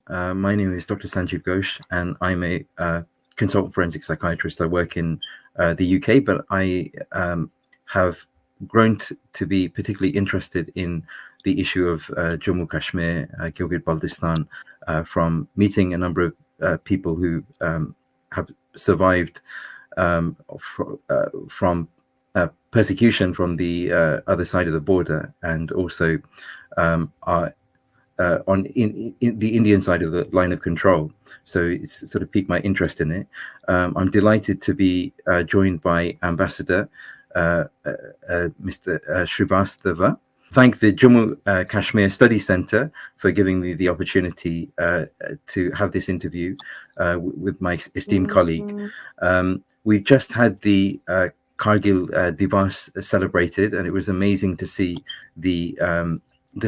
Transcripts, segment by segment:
My name is Dr. Sanjeev Ghosh, and I'm a consultant forensic psychiatrist. I work in the UK, but I have grown to be particularly interested in the issue of Jammu Kashmir, Gilgit-Baltistan, from meeting a number of people who have survived from persecution from the other side of the border, and also are in the Indian side of the line of control. So it's sort of piqued my interest in it. I'm delighted to be joined by Ambassador Mr. Srivastava. Thank the Jammu Kashmir Study Centre for giving me the opportunity to have this interview with my esteemed colleague. We've just had the Kargil Divas celebrated, and it was amazing to see the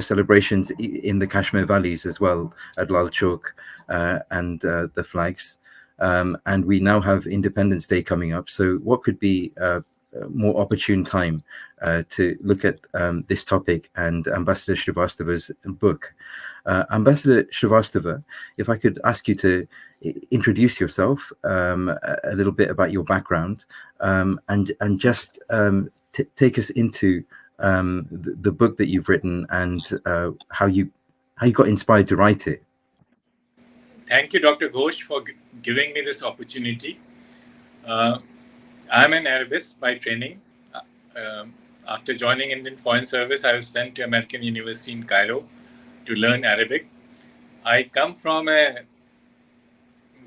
celebrations in the Kashmir valleys as well at Lal Chowk and the flags. And we now have Independence Day coming up. So what could be a more opportune time to look at this topic and Ambassador Srivastava's book. Ambassador Srivastava, if I could ask you to introduce yourself, a little bit about your background, and just take us into the book that you've written and how you got inspired to write it. Thank you, Dr. Ghosh, for giving me this opportunity. I'm an Arabist by training. After joining Indian Foreign Service, I was sent to American University in Cairo to learn Arabic. I come from a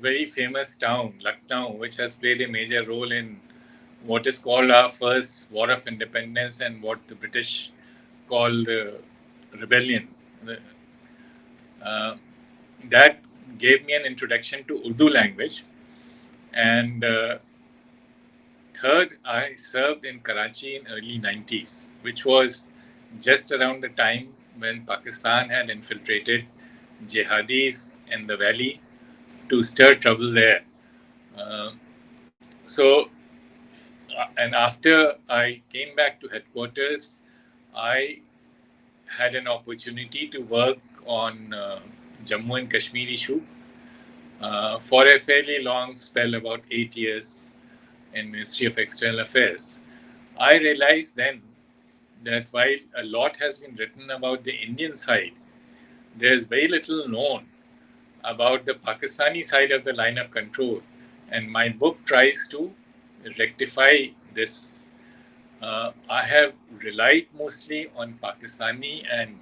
very famous town, Lucknow, which has played a major role in what is called our first War of Independence and what the British call the rebellion. That gave me an introduction to Urdu language. And third, I served in Karachi in early 90s, which was just around the time when Pakistan had infiltrated jihadis in the valley to stir trouble there. And after I came back to headquarters, I had an opportunity to work on Jammu and Kashmir issue for a fairly long spell, about 8 years in Ministry of External Affairs. I realized then that while a lot has been written about the Indian side, there's very little known about the Pakistani side of the line of control. And my book tries to rectify this. I have relied mostly on Pakistani and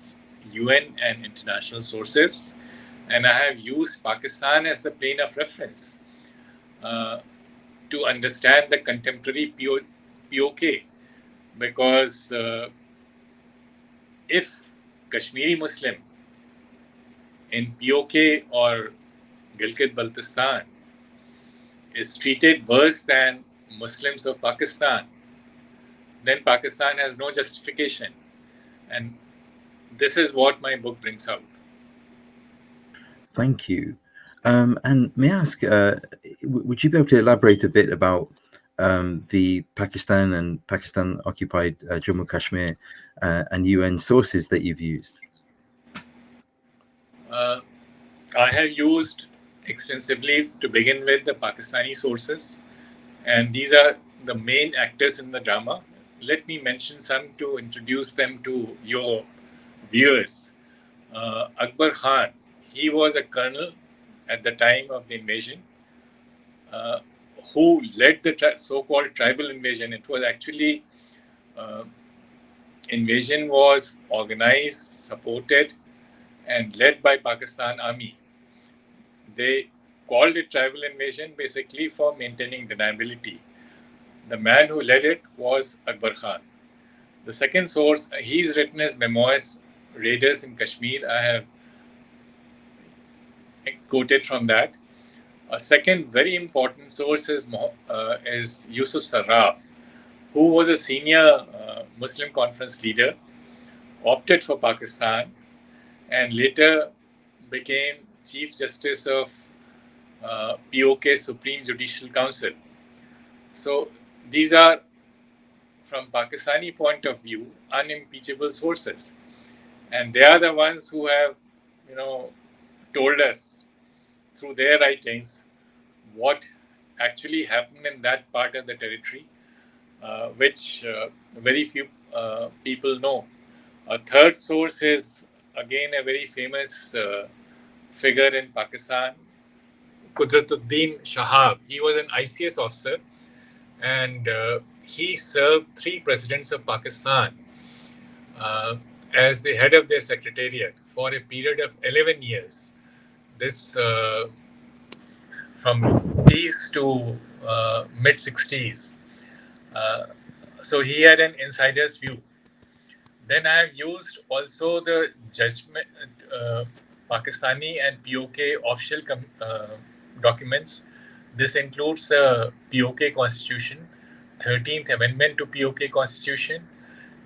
UN and international sources, and I have used Pakistan as the plane of reference to understand the contemporary POK, because if Kashmiri Muslim in POK or Gilgit-Baltistan is treated worse than Muslims of Pakistan, then Pakistan has no justification. And this is what my book brings out. Thank you. And may I ask, would you be able to elaborate a bit about the Pakistan and Pakistan-occupied Jammu Kashmir and UN sources that you've used? I have used extensively, to begin with, the Pakistani sources, and these are the main actors in the drama. Let me mention some to introduce them to your viewers. Akbar Khan, he was a colonel at the time of the invasion, who led the so-called tribal invasion. It was actually, invasion was organized, supported, and led by Pakistan Army. They called it tribal invasion basically for maintaining deniability. The man who led it was Akbar Khan. The second source, he's written his memoirs, Raiders in Kashmir. I have quoted from that. A second very important source is Yusuf Sarraf, who was a senior Muslim conference leader, opted for Pakistan, and later became Chief Justice of POK Supreme Judicial Council. So these are, from Pakistani point of view, unimpeachable sources. And they are the ones who have, told us through their writings what actually happened in that part of the territory, which very few people know. A third source is again a very famous figure in Pakistan, Qudratuddin Shahab. He was an ICS officer, and he served three presidents of Pakistan uh, as the head of their secretariat for a period of 11 years. This from 60s to mid 60s. Uh, so he had an insider's view. Then I have used also the judgment, Pakistani and POK official documents. This includes the POK Constitution, 13th Amendment to POK Constitution,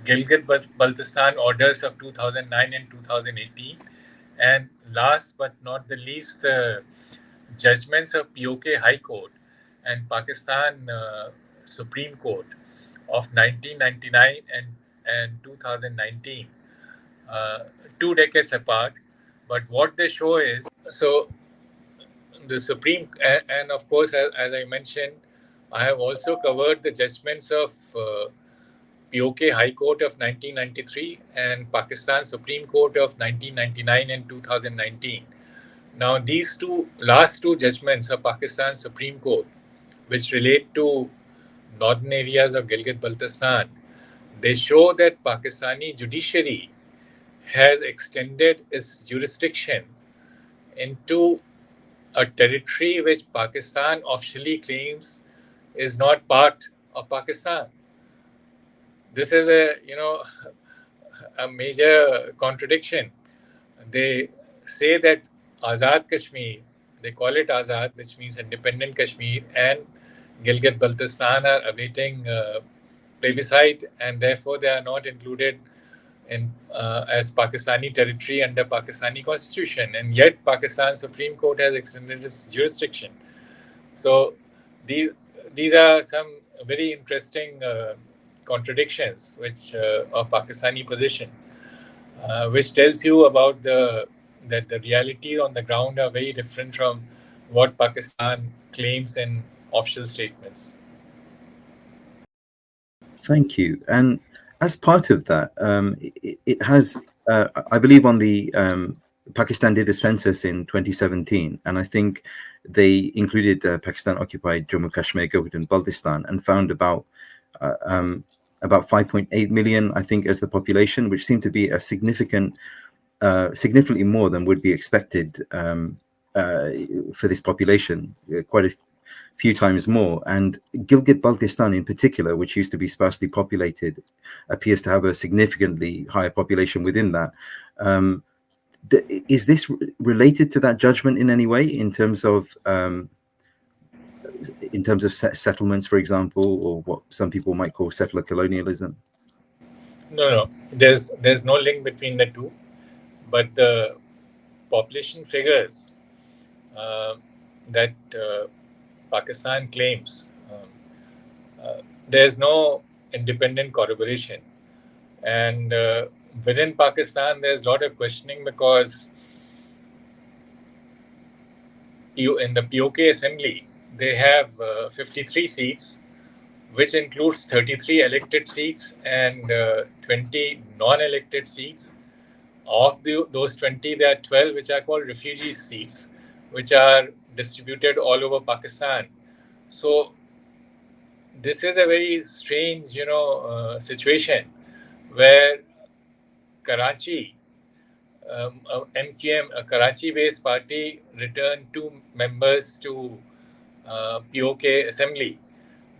Gilgit-Baltistan orders of 2009 and 2018, and last but not the least, the judgments of POK High Court and Pakistan Supreme Court of 1999 and 2019, uh, 2 decades apart. But what they show is so the Supreme, and of course, as I mentioned, I have also covered the judgments of POK High Court of 1993 and Pakistan Supreme Court of 1999 and 2019. Now, these last two judgments of Pakistan Supreme Court, which relate to northern areas of Gilgit-Baltistan, they show that Pakistani judiciary has extended its jurisdiction into a territory which Pakistan officially claims is not part of Pakistan. This is a major contradiction. They say that Azad Kashmir, they call it Azad, which means independent Kashmir, and Gilgit Baltistan are awaiting plebiscite, and therefore they are not included in as Pakistani territory under Pakistani constitution. And yet Pakistan Supreme Court has extended its jurisdiction. So these these are some very interesting contradictions which of Pakistani position, which tells you about that the reality on the ground are very different from what Pakistan claims in official statements. Thank you. And as part of that, it has, I believe, on the Pakistan did a census in 2017, and I think they included Pakistan occupied Jammu Kashmir, Gilgit and Baltistan, and found about 5.8 million, I think, as the population, which seemed to be a significantly more than would be expected for this population, quite a few times more. And Gilgit-Baltistan in particular, which used to be sparsely populated, appears to have a significantly higher population within that. Is this related to that judgment in any way, in terms of settlements, for example, or what some people might call settler colonialism? No. There's no link between the two, but the population figures that Pakistan claims, there's no independent corroboration. And within Pakistan, there's a lot of questioning because in the POK assembly, they have 53 seats, which includes 33 elected seats and 20 non-elected seats. Of those 20, there are 12 which are called refugee seats, which are distributed all over Pakistan. So this is a very strange, situation where Karachi, MQM, a Karachi-based party, returned 2 members to POK assembly.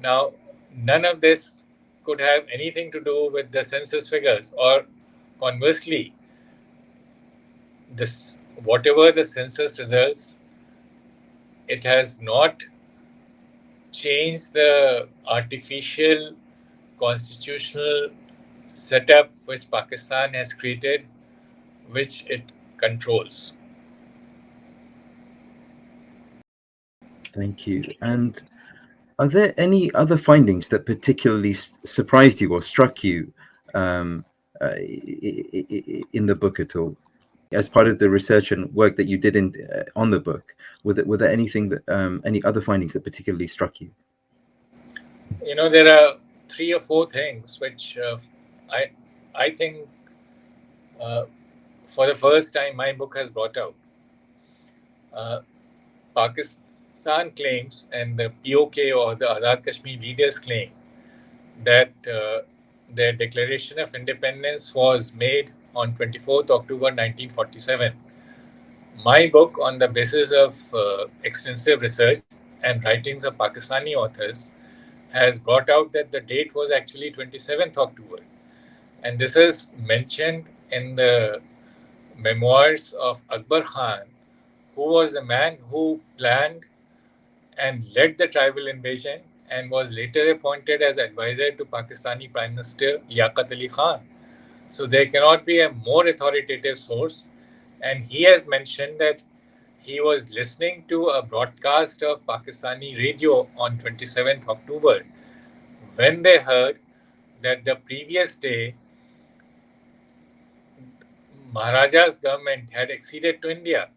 Now, none of this could have anything to do with the census figures, or conversely, whatever the census results, it has not changed the artificial constitutional setup which Pakistan has created, which it controls. Thank you. And are there any other findings that particularly surprised you or struck you in the book at all? as part of the research and work that you did on the book, were there anything that any other findings that particularly struck you? There are 3 or 4 things which I think for the first time my book has brought out. Pakistan claims, and the POK or the Azad Kashmir leaders claim, that their declaration of independence was made on 24th October 1947. My book, on the basis of extensive research and writings of Pakistani authors, has brought out that the date was actually 27th October. And this is mentioned in the memoirs of Akbar Khan, who was the man who planned and led the tribal invasion and was later appointed as advisor to Pakistani Prime Minister Liaquat Ali Khan. So there cannot be a more authoritative source. And he has mentioned that he was listening to a broadcast of Pakistani radio on 27th October when they heard that the previous day Maharaja's government had acceded to India.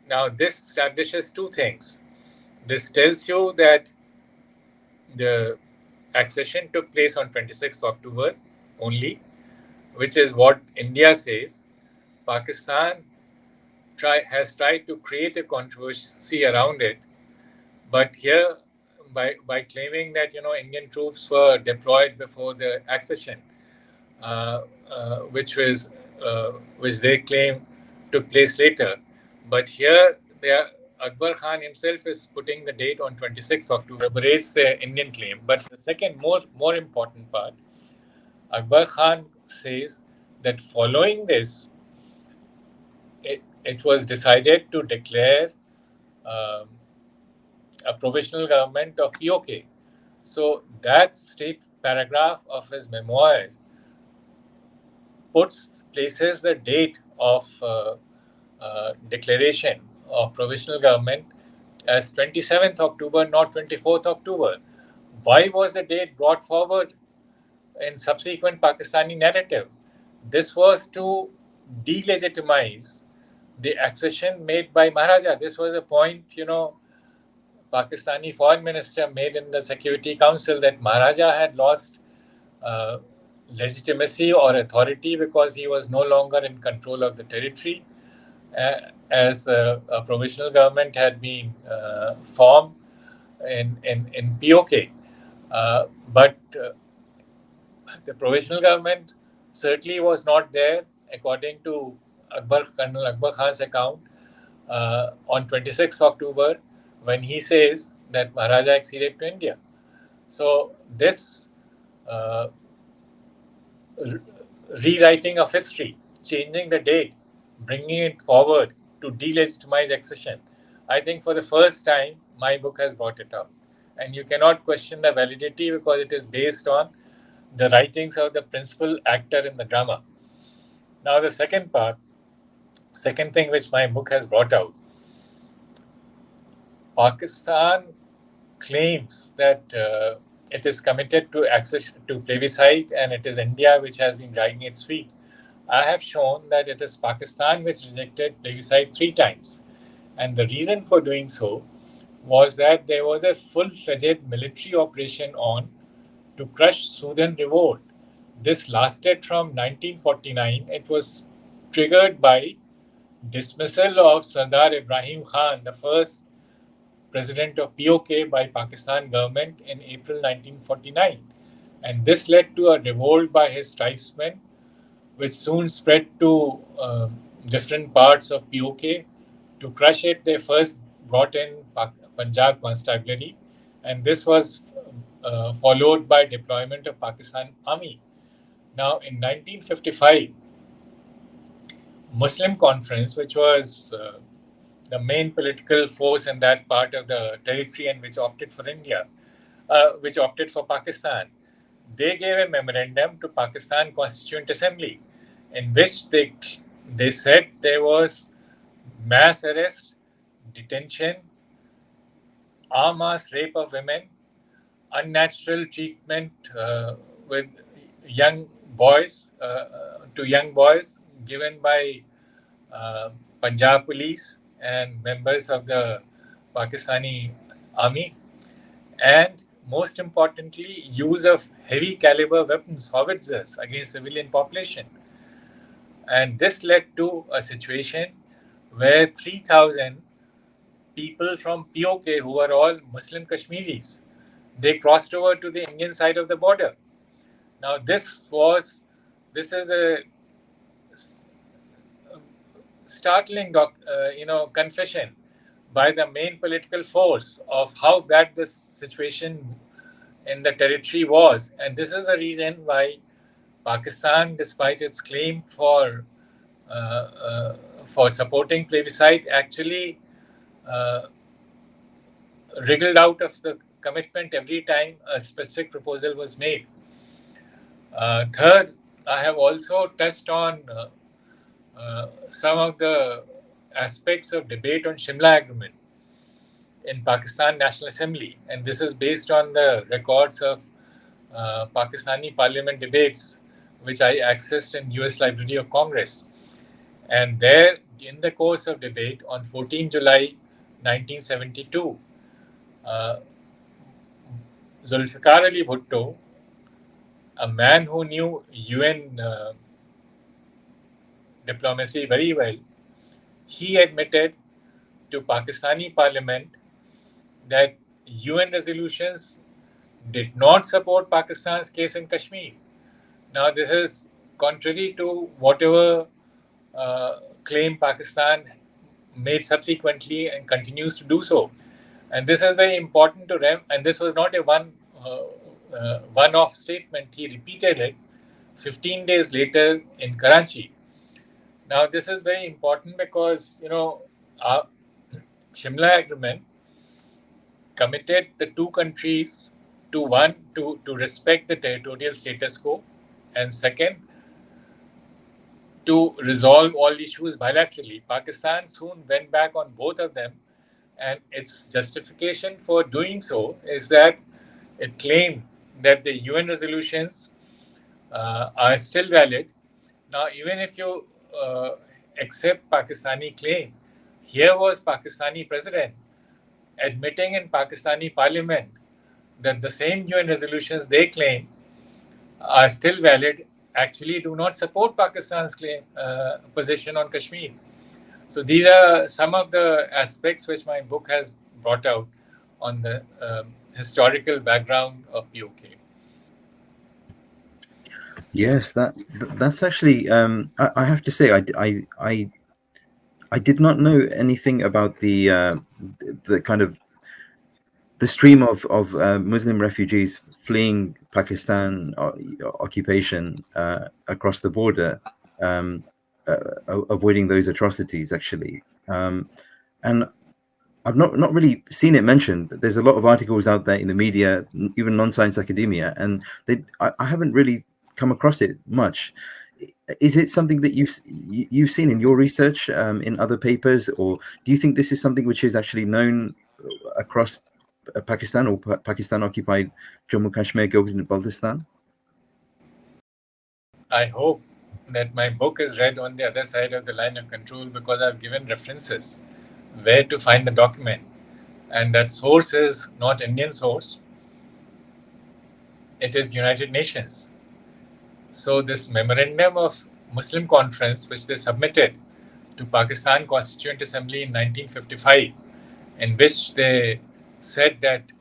Now this establishes 2 things. This tells you that the accession took place on 26th October only, which is what India says. Pakistan has tried to create a controversy around it, but here by claiming that Indian troops were deployed before the accession, which they claim took place later, but here Akbar Khan himself is putting the date on 26th October, corroborates the Indian claim. But the second more important part, Akbar Khan says that following this, it was decided to declare um, a provisional government of POK. So that state paragraph of his memoir places the date of declaration of provisional government as 27th October, not 24th October. Why was the date brought forward in subsequent Pakistani narrative? This was to delegitimize the accession made by Maharaja. This was a point, Pakistani foreign minister made in the Security Council, that Maharaja had lost uh, legitimacy or authority because he was no longer in control of the territory, as a provisional government had been formed in POK. But the provisional government certainly was not there, according to Colonel Akbar Khan's account, on 26 October, when he says that Maharaja acceded to India. So this uh, rewriting of history, changing the date, bringing it forward to delegitimize accession, I think for the first time my book has brought it out. And you cannot question the validity because it is based on the writings of the principal actor in the drama. Now, the second thing which my book has brought out, Pakistan claims that it is committed to access to plebiscite, and it is India which has been dragging its feet. I have shown that it is Pakistan which rejected plebiscite 3 times. And the reason for doing so was that there was a full-fledged military operation on to crush Southern revolt. This lasted from 1949. It was triggered by dismissal of Sardar Ibrahim Khan, the first president of POK, by Pakistan government in April 1949. And this led to a revolt by his tribesmen, which soon spread to different parts of POK. To crush it, they first brought in Punjab Constabulary, and this was followed by deployment of Pakistan Army. Now, in 1955, Muslim Conference, which was the main political force in that part of the territory and which opted for India, which opted for Pakistan, they gave a memorandum to Pakistan Constituent Assembly, in which they said there was mass arrest, detention, en masse rape of women, unnatural treatment with young boys given by Punjab police and members of the Pakistani army, and most importantly, use of heavy caliber weapons, howitzers, against civilian population. And this led to a situation where 3,000 people from POK, who were all Muslim Kashmiris, they crossed over to the Indian side of the border. Now, this is a startling confession by the main political force of how bad this situation in the territory was. And this is a reason why Pakistan, despite its claim for supporting plebiscite, actually wriggled out of the commitment every time a specific proposal was made. Third, I have also touched on some of the aspects of debate on Shimla Agreement in Pakistan National Assembly, and this is based on the records of Pakistani Parliament debates, which I accessed in US Library of Congress. And there, in the course of debate on 14 July 1972, Zulfikar Ali Bhutto, a man who knew UN diplomacy very well, he admitted to Pakistani Parliament that UN resolutions did not support Pakistan's case in Kashmir. Now, this is contrary to whatever claim Pakistan made subsequently and continues to do so. And this is very important to and this was not a one-off statement. He repeated it 15 days later in Karachi. Now, this is very important because, our Shimla Agreement committed the two countries to one, to respect the territorial status quo, and second, to resolve all issues bilaterally. Pakistan soon went back on both of them, and its justification for doing so is that it claimed that the UN resolutions are still valid. Now, even if you accept Pakistani claim, here was Pakistani president admitting in Pakistani parliament that the same UN resolutions they claim are still valid actually do not support Pakistan's claim, position on Kashmir. So these are some of the aspects which my book has brought out on the historical background of POK. Yes, that's actually. I have to say, I did not know anything about the kind of the stream of Muslim refugees fleeing Pakistan occupation across the border, avoiding those atrocities. Actually, and I've not really seen it mentioned. There's a lot of articles out there in the media, even non-science academia, and I haven't really come across it much. Is it something that you've seen in your research, in other papers, or do you think this is something which is actually known across Pakistan or Pakistan-occupied Jammu Kashmir, Gilgit and Baltistan? I hope that my book is read on the other side of the line of control, because I've given references where to find the document, and that source is not Indian source, it is United Nations. So this memorandum of Muslim conference, which they submitted to Pakistan Constituent Assembly in 1955, in which they said that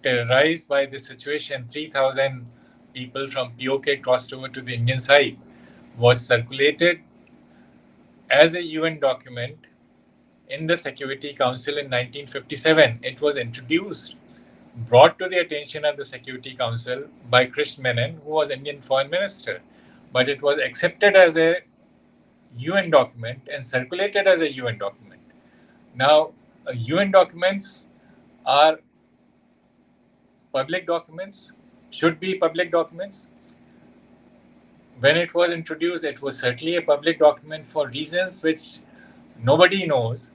terrorized by the situation, 3,000 people from POK crossed over to the Indian side, was circulated as a UN document in the Security Council in 1957. It was introduced, brought to the attention of the Security Council by Krishna Menon, who was Indian Foreign Minister. But it was accepted as a UN document and circulated as a UN document. Now, UN documents are public documents, should be public documents. When it was introduced, it was certainly a public document for reasons which nobody knows.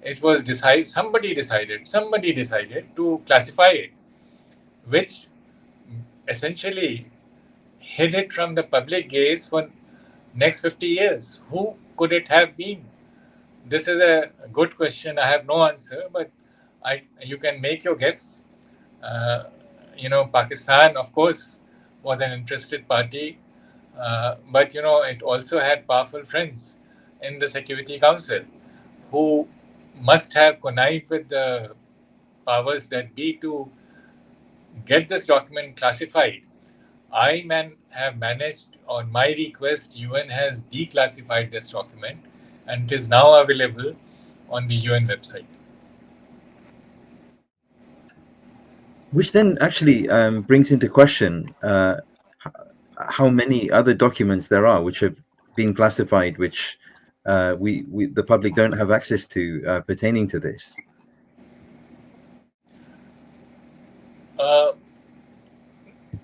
It was somebody decided to classify it, which essentially hid it from the public gaze for next 50 years? Who could it have been? This is a good question. I have no answer, but you can make your guess. Pakistan, of course, was an interested party, but it also had powerful friends in the Security Council who must have connived with the powers that be to get this document classified. Have managed, on my request, UN has declassified this document and it is now available on the UN website. Which then actually brings into question how many other documents there are which have been classified, which the public don't have access to pertaining to this.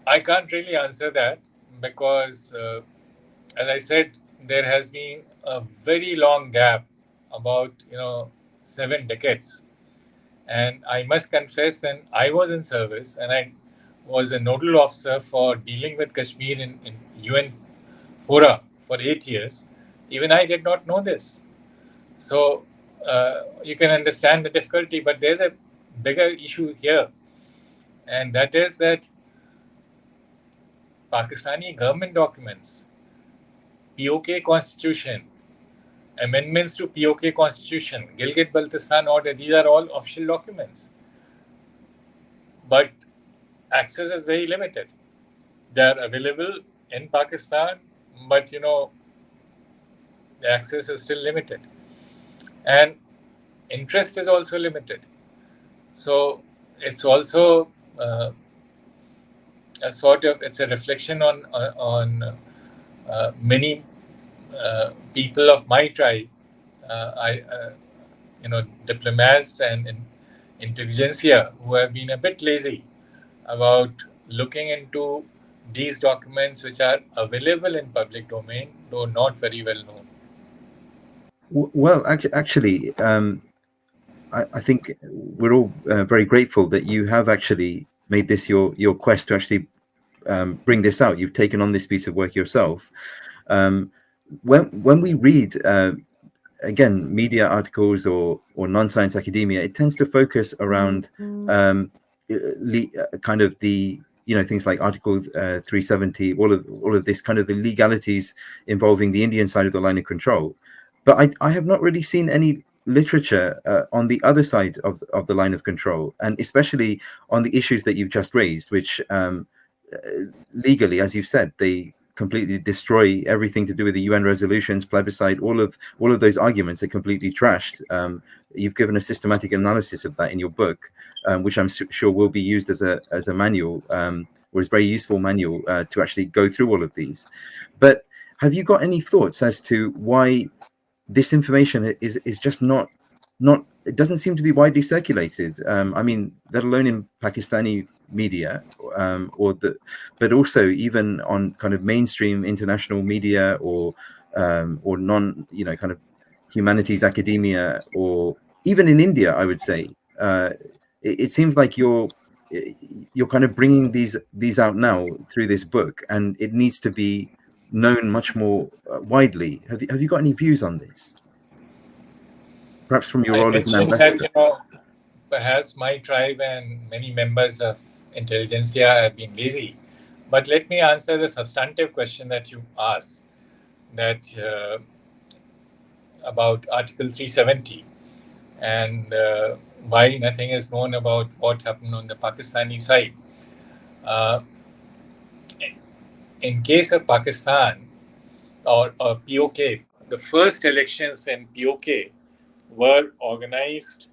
I can't really answer that because, as I said, there has been a very long gap, about 7 decades. And I must confess that I was in service and I was a nodal officer for dealing with Kashmir in UN fora for 8 years. Even I did not know this. So you can understand the difficulty, but there's a bigger issue here. And that is that Pakistani government documents, POK constitution, amendments to POK constitution, Gilgit-Baltistan order, these are all official documents. But access is very limited. They are available in Pakistan, but the access is still limited. And interest is also limited. So it's also it's a reflection on many people of my tribe, diplomats and intelligentsia who have been a bit lazy about looking into these documents which are available in public domain, though not very well known. Well, actually, I think we're all very grateful that you have actually made this your quest to actually bring this out. You've taken on this piece of work yourself. When we read again media articles or non-science academia, it tends to focus around kind of the things like Article 370, all of this kind of the legalities involving the Indian side of the line of control. But I have not really seen any literature on the other side of the line of control, and especially on the issues that you've just raised, which legally, as you've said, they completely destroy everything to do with the UN resolutions, plebiscite. All of those arguments are completely trashed. You've given a systematic analysis of that in your book, which I'm sure will be used as a manual, or as a very useful manual to actually go through all of these. But have you got any thoughts as to why this information is just not it doesn't seem to be widely circulated? I mean, let alone in Pakistani media, but also even on kind of mainstream international media or non kind of humanities academia, or even in India, I would say. It seems like you're kind of bringing these out now through this book, and it needs to be known much more widely. Have you got any views on this? Perhaps from your role as an ambassador. Perhaps my tribe and many members of intelligentsia have been lazy. But let me answer the substantive question that you asked, that about Article 370 and why nothing is known about what happened on the Pakistani side. In case of Pakistan or POK, the first elections in POK were organized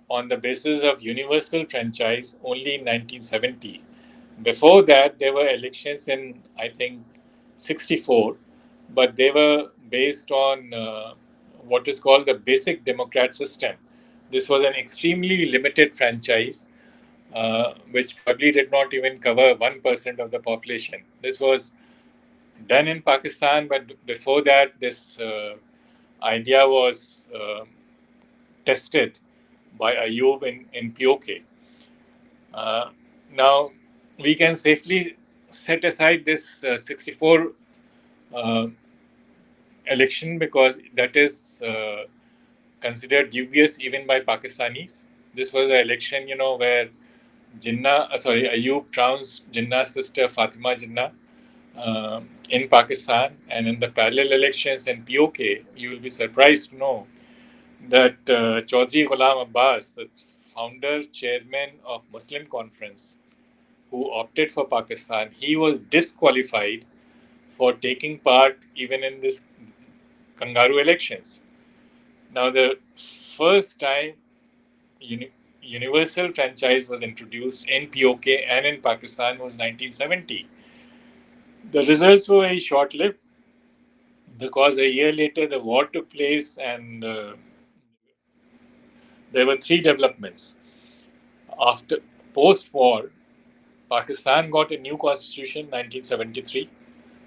on the basis of universal franchise only in 1970. Before that, there were elections in, I think, 64, but they were based on what is called the basic democrat system. This was an extremely limited franchise, which probably did not even cover 1% of the population. This was done in Pakistan, but before that, this idea was tested by Ayub in POK. Now, we can safely set aside this 64 election because that is considered dubious even by Pakistanis. This was an election, where Ayub trounced Jinnah's sister Fatima Jinnah in Pakistan, and in the parallel elections in POK, you will be surprised to know that Chaudhry Ghulam Abbas, the founder chairman of Muslim Conference, who opted for Pakistan, he was disqualified for taking part even in this kangaroo elections. Now, the first time universal franchise was introduced in POK and in Pakistan was 1970. The results were very short-lived because a year later the war took place, and there were three developments. After post-war, Pakistan got a new constitution 1973.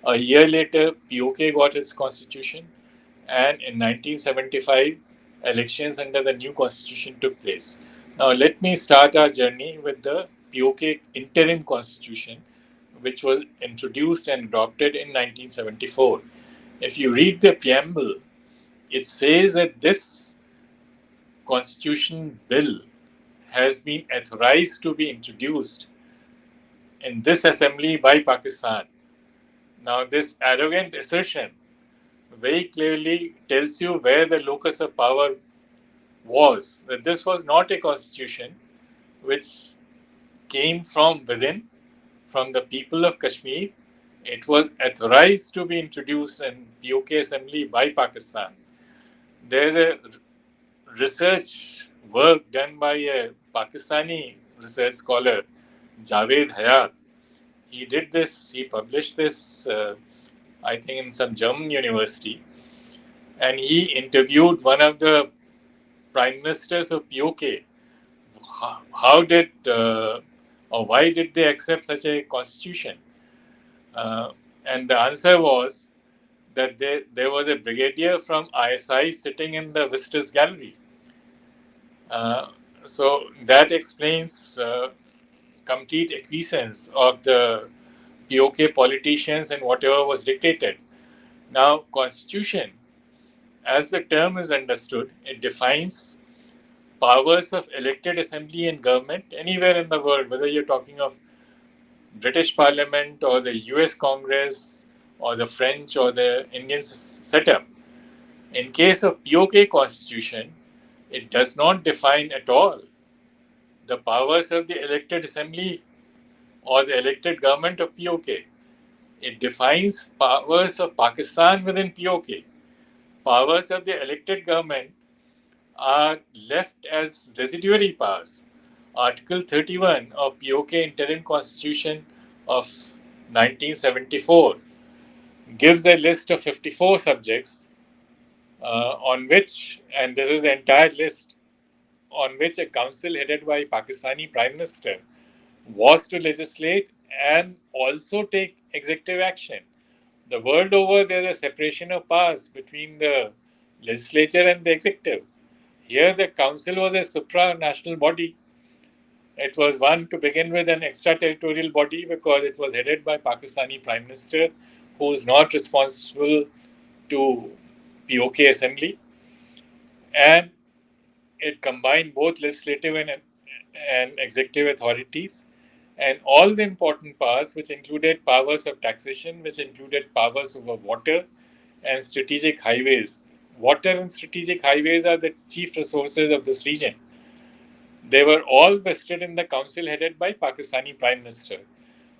A year later, POK got its constitution, and in 1975, elections under the new constitution took place. Now, let me start our journey with the POK interim constitution, which was introduced and adopted in 1974. If you read the preamble, it says that this constitution bill has been authorized to be introduced in this assembly by Pakistan. Now, this arrogant assertion very clearly tells you where the locus of power was. That this was not a constitution which came from within, from the people of Kashmir. It was authorized to be introduced in POK assembly by Pakistan. There's a research work done by a Pakistani research scholar, Javed Hayat. He published this, I think, in some German university, and he interviewed one of the prime ministers of POK. How did or why did they accept such a constitution? And the answer was that there was a brigadier from ISI sitting in the visitors gallery. So that explains complete acquiescence of the POK politicians and whatever was dictated. Now, constitution, as the term is understood, it defines powers of elected assembly and government anywhere in the world, whether you're talking of British Parliament or the US Congress or the French or the Indian setup. In case of POK constitution, it does not define at all the powers of the elected assembly or the elected government of POK. It defines powers of Pakistan within POK. Powers of the elected government are left as residuary powers. Article 31 of POK Interim Constitution of 1974 gives a list of 54 subjects on which, and this is the entire list, on which a council headed by Pakistani Prime Minister was to legislate and also take executive action. The world over, there's a separation of powers between the legislature and the executive. Here, the council was a supranational body. It was one, to begin with, an extraterritorial body because it was headed by Pakistani Prime Minister, who is not responsible to POK Assembly. And it combined both legislative and executive authorities, and all the important powers, which included powers of taxation, which included powers over water and strategic highways. Water and strategic highways are the chief resources of this region. They were all vested in the council headed by Pakistani Prime Minister.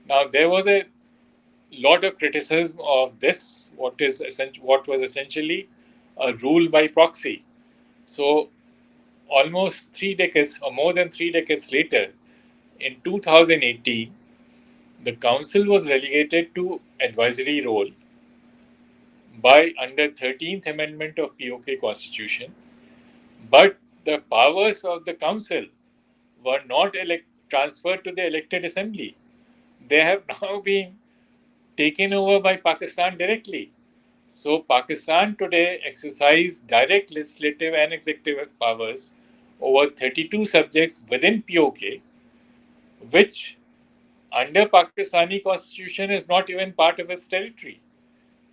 Now, there was a lot of criticism of this, what was essentially a rule by proxy. So, almost 3 decades or more than 3 decades later, in 2018, the council was relegated to advisory role by under 13th Amendment of POK Constitution, but the powers of the council were not transferred to the elected assembly. They have now been taken over by Pakistan directly. So Pakistan today exercises direct legislative and executive powers over 32 subjects within POK, which under Pakistani constitution is not even part of its territory.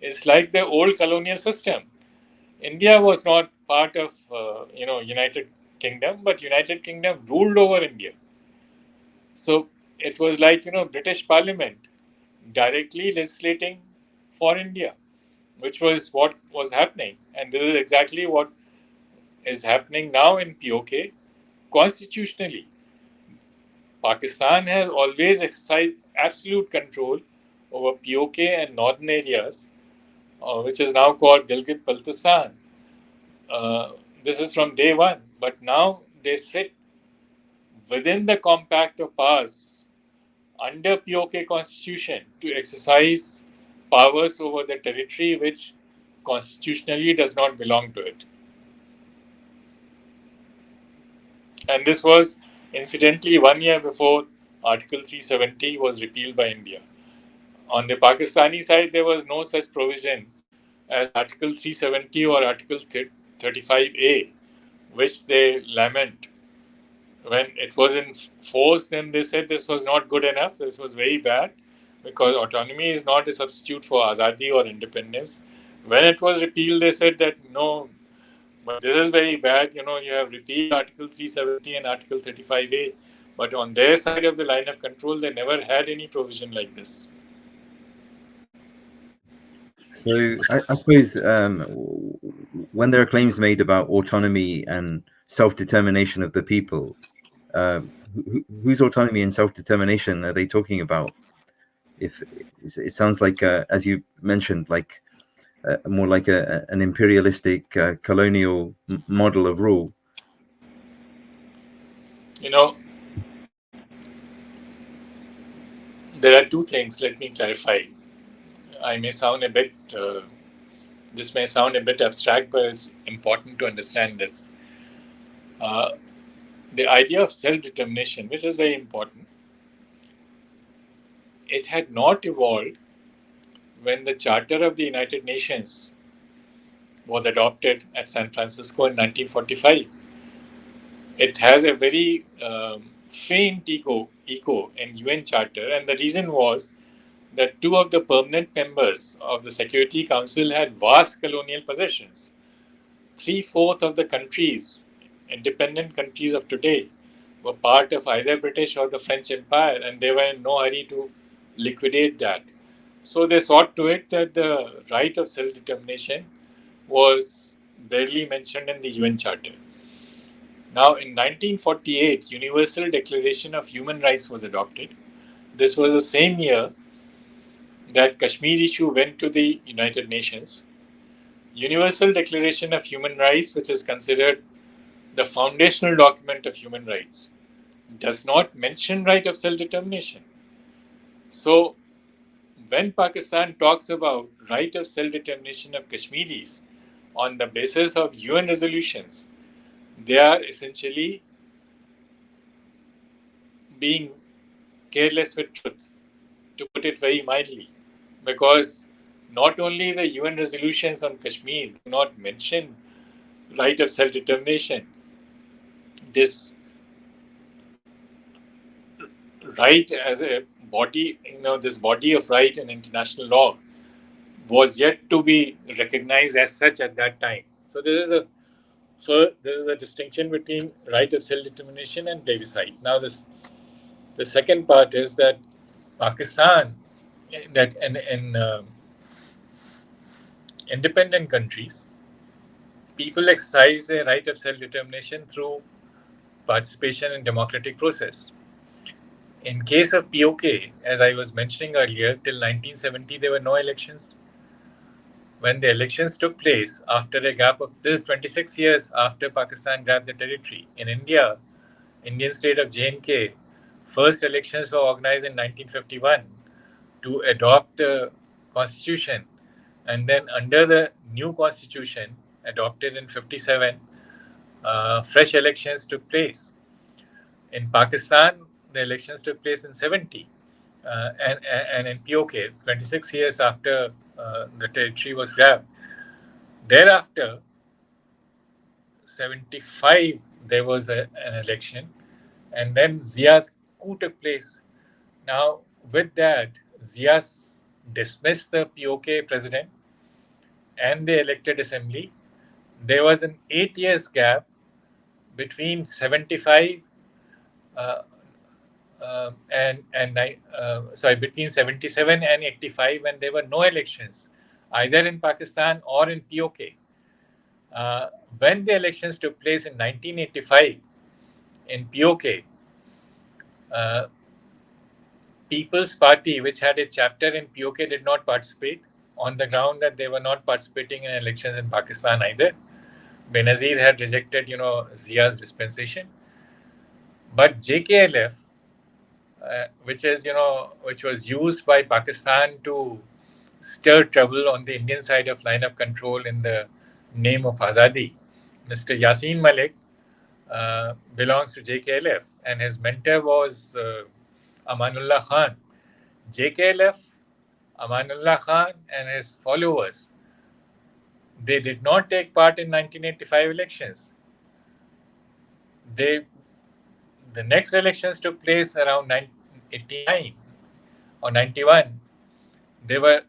It's like the old colonial system. India was not part of United Kingdom, but United Kingdom ruled over India. So it was like British Parliament directly legislating for India, which was what was happening, and this is exactly what is happening now in POK constitutionally. Pakistan has always exercised absolute control over POK and northern areas, which is now called Gilgit Baltistan. This is from day one, but now they sit within the compact of powers under POK constitution to exercise powers over the territory which constitutionally does not belong to it. And this was incidentally 1 year before Article 370 was repealed by India. On the Pakistani side, there was no such provision as Article 370 or Article 35A, which they lament. When it was in force, then they said this was not good enough, this was very bad, because autonomy is not a substitute for azadi or independence. When it was repealed, they said that no, but this is very bad, you have repealed Article 370 and Article 35A. But on their side of the line of control, they never had any provision like this. So I suppose when there are claims made about autonomy and self-determination of the people, whose autonomy and self-determination are they talking about? If it sounds like, as you mentioned, like more like an imperialistic colonial model of rule. There are two things. Let me clarify. I may sound a bit. This may sound a bit abstract, but it's important to understand this. The idea of self-determination, which is very important, it had not evolved when the Charter of the United Nations was adopted at San Francisco in 1945. It has a very faint echo in UN Charter, and the reason was that two of the permanent members of the Security Council had vast colonial possessions. 3/4 of the countries, independent countries of today, were part of either British or the French Empire, and they were in no hurry to liquidate that. So they saw to it that the right of self-determination was barely mentioned in the UN Charter. Now, in 1948, Universal Declaration of Human Rights was adopted. This was the same year that Kashmir issue went to the United Nations. Universal Declaration of Human Rights, which is considered the foundational document of human rights, does not mention right of self-determination. So, when Pakistan talks about right of self-determination of Kashmiris on the basis of UN resolutions, they are essentially being careless with truth, to put it very mildly, because not only the UN resolutions on Kashmir do not mention right of self-determination, this right as a body, this body of right in international law was yet to be recognized as such at that time. So there is a distinction between right of self-determination and plebiscite. Now the second part is that Pakistan, that in independent countries, people exercise their right of self-determination through participation in democratic process. In case of POK, as I was mentioning earlier, till 1970 there were no elections. When the elections took place after a gap of 26 years after Pakistan grabbed the territory, in India, Indian state of J&K, first elections were organized in 1951 to adopt the constitution, and then under the new constitution adopted in 57, fresh elections took place. In Pakistan, the elections took place in 70, and in POK, 26 years after the territory was grabbed. Thereafter, 75, there was an election, and then Zia's coup took place. Now, with that, Zia dismissed the POK president, and the elected assembly, there was an 8 years gap between 75 uh, between 77 and 85, when there were no elections either in Pakistan or in POK. When the elections took place in 1985 in POK, uh, People's Party, which had a chapter in POK, did not participate on the ground that they were not participating in elections in Pakistan either. Benazir had rejected, Zia's dispensation. But JKLF, which was used by Pakistan to stir trouble on the Indian side of line of control in the name of Azadi. Mr. Yasin Malik belongs to JKLF, and his mentor was Amanullah Khan. JKLF, Amanullah Khan, and his followers, they did not take part in 1985 elections. The next elections took place around 1989 or 91. They were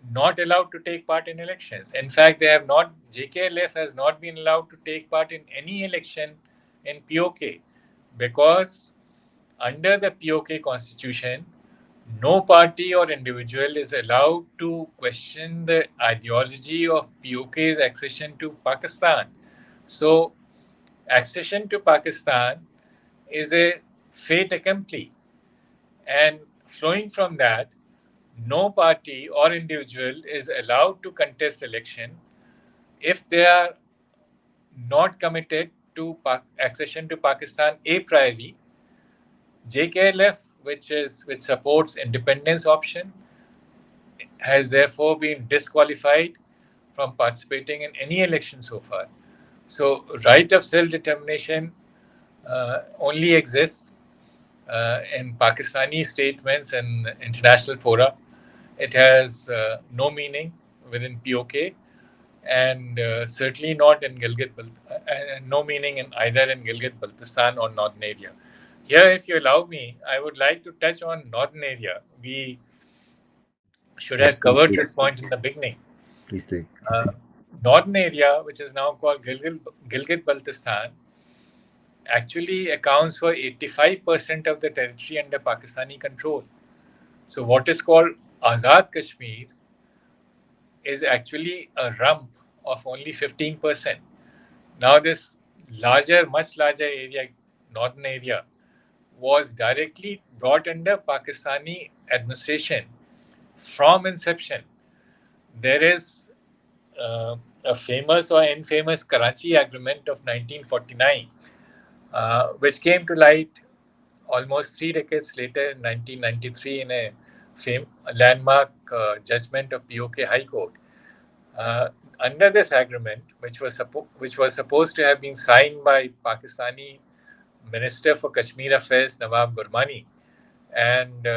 not allowed to take part in elections. In fact, JKLF has not been allowed to take part in any election in POK, because under the POK constitution, no party or individual is allowed to question the ideology of POK's accession to Pakistan. So, accession to Pakistan is a fait accompli, and flowing from that, no party or individual is allowed to contest election if they are not committed to accession to Pakistan a priori. JKLF, which supports independence option, has therefore been disqualified from participating in any election so far. So, right of self-determination only exists in Pakistani statements and international fora. It has no meaning within POK, and certainly not in and no meaning in either in Gilgit-Baltistan or Northern area. Here, if you allow me, I would like to touch on Northern area. We should have covered this point in the beginning. Please do. Northern area, which is now called Gilgit-Baltistan, actually accounts for 85% of the territory under Pakistani control. So what is called Azad Kashmir is actually a rump of only 15%. Now this much larger area, northern area, was directly brought under Pakistani administration from inception. There is a famous or infamous Karachi Agreement of 1949, which came to light almost 3 decades later in 1993 in a landmark judgment of POK High Court. Under this agreement, which was supposed to have been signed by Pakistani Minister for Kashmir Affairs Nawab Gurmani, and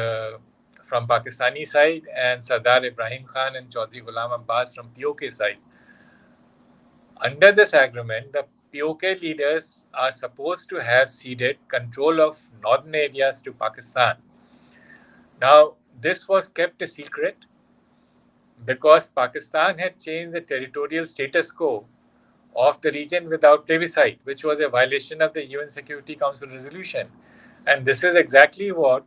from Pakistani side, and Sardar Ibrahim Khan and Chaudhry Ghulam Abbas from POK side. Under this agreement, the POK leaders are supposed to have ceded control of northern areas to Pakistan. Now, this was kept a secret because Pakistan had changed the territorial status quo of the region without plebiscite, which was a violation of the UN Security Council resolution. And this is exactly what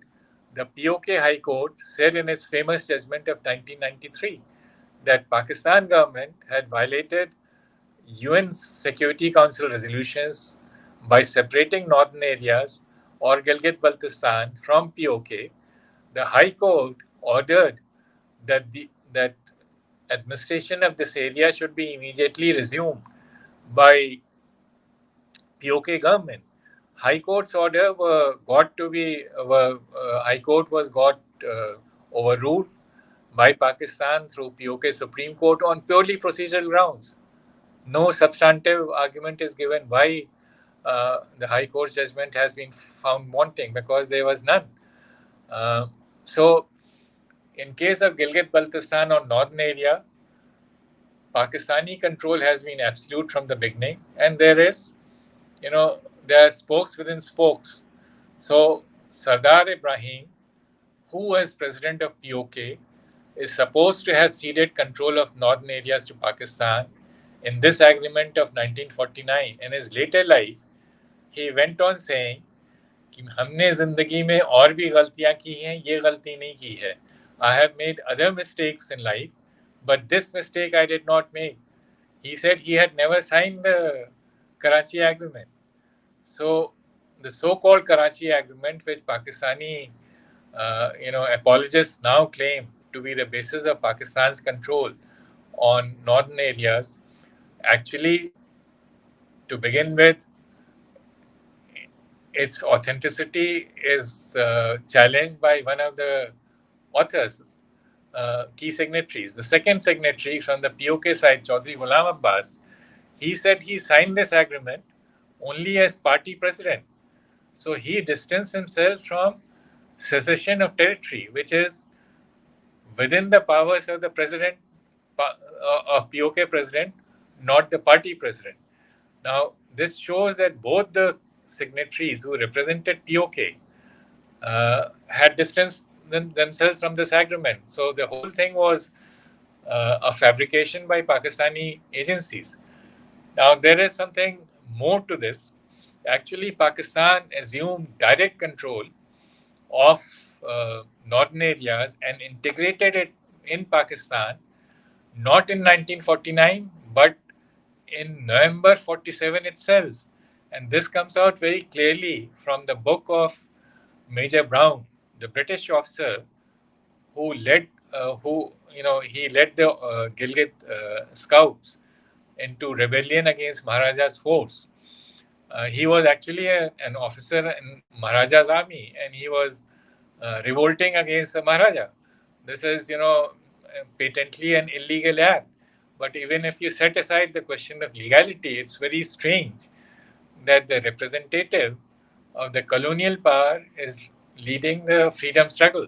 the POK High Court said in its famous judgment of 1993, that Pakistan government had violated UN Security Council resolutions by separating northern areas or Gilgit-Baltistan from POK. The High Court ordered that that administration of this area should be immediately resumed by POK government. High Court's order High Court was overruled by Pakistan through POK Supreme Court on purely procedural grounds. No substantive argument is given why the High Court's judgment has been found wanting, because there was none. So, in case of Gilgit-Baltistan or northern area, Pakistani control has been absolute from the beginning, and there are spokes within spokes. So, Sardar Ibrahim, who was president of POK, is supposed to have ceded control of northern areas to Pakistan in this agreement of 1949. In his later life, he went on saying कि हमने जिंदगी में और भी गलतियां की हैं, ये गलती नहीं की है. I have made other mistakes in life, but this mistake I did not make. He said he had never signed the Karachi Agreement. So the so-called Karachi Agreement, which Pakistani apologists now claim to be the basis of Pakistan's control on northern areas, actually, to begin with, its authenticity is challenged by one of the authors, key signatories. The second signatory from the POK side, Chaudhry Ghulam Abbas, he said he signed this agreement only as party president. So he distanced himself from secession of territory, which is within the powers of the president, of POK president, not the party president. Now, this shows that both the signatories who represented POK had distanced themselves from this agreement. So the whole thing was a fabrication by Pakistani agencies. Now, there is something more to this. Actually, Pakistan assumed direct control of northern areas and integrated it in Pakistan, not in 1949, but in November 47 itself. And this comes out very clearly from the book of Major Brown, the British officer who led, he led the Gilgit scouts into rebellion against Maharaja's force. He was actually an officer in Maharaja's army, and he was revolting against the Maharaja. This is, patently an illegal act. But even if you set aside the question of legality, it's very strange that the representative of the colonial power is leading the freedom struggle.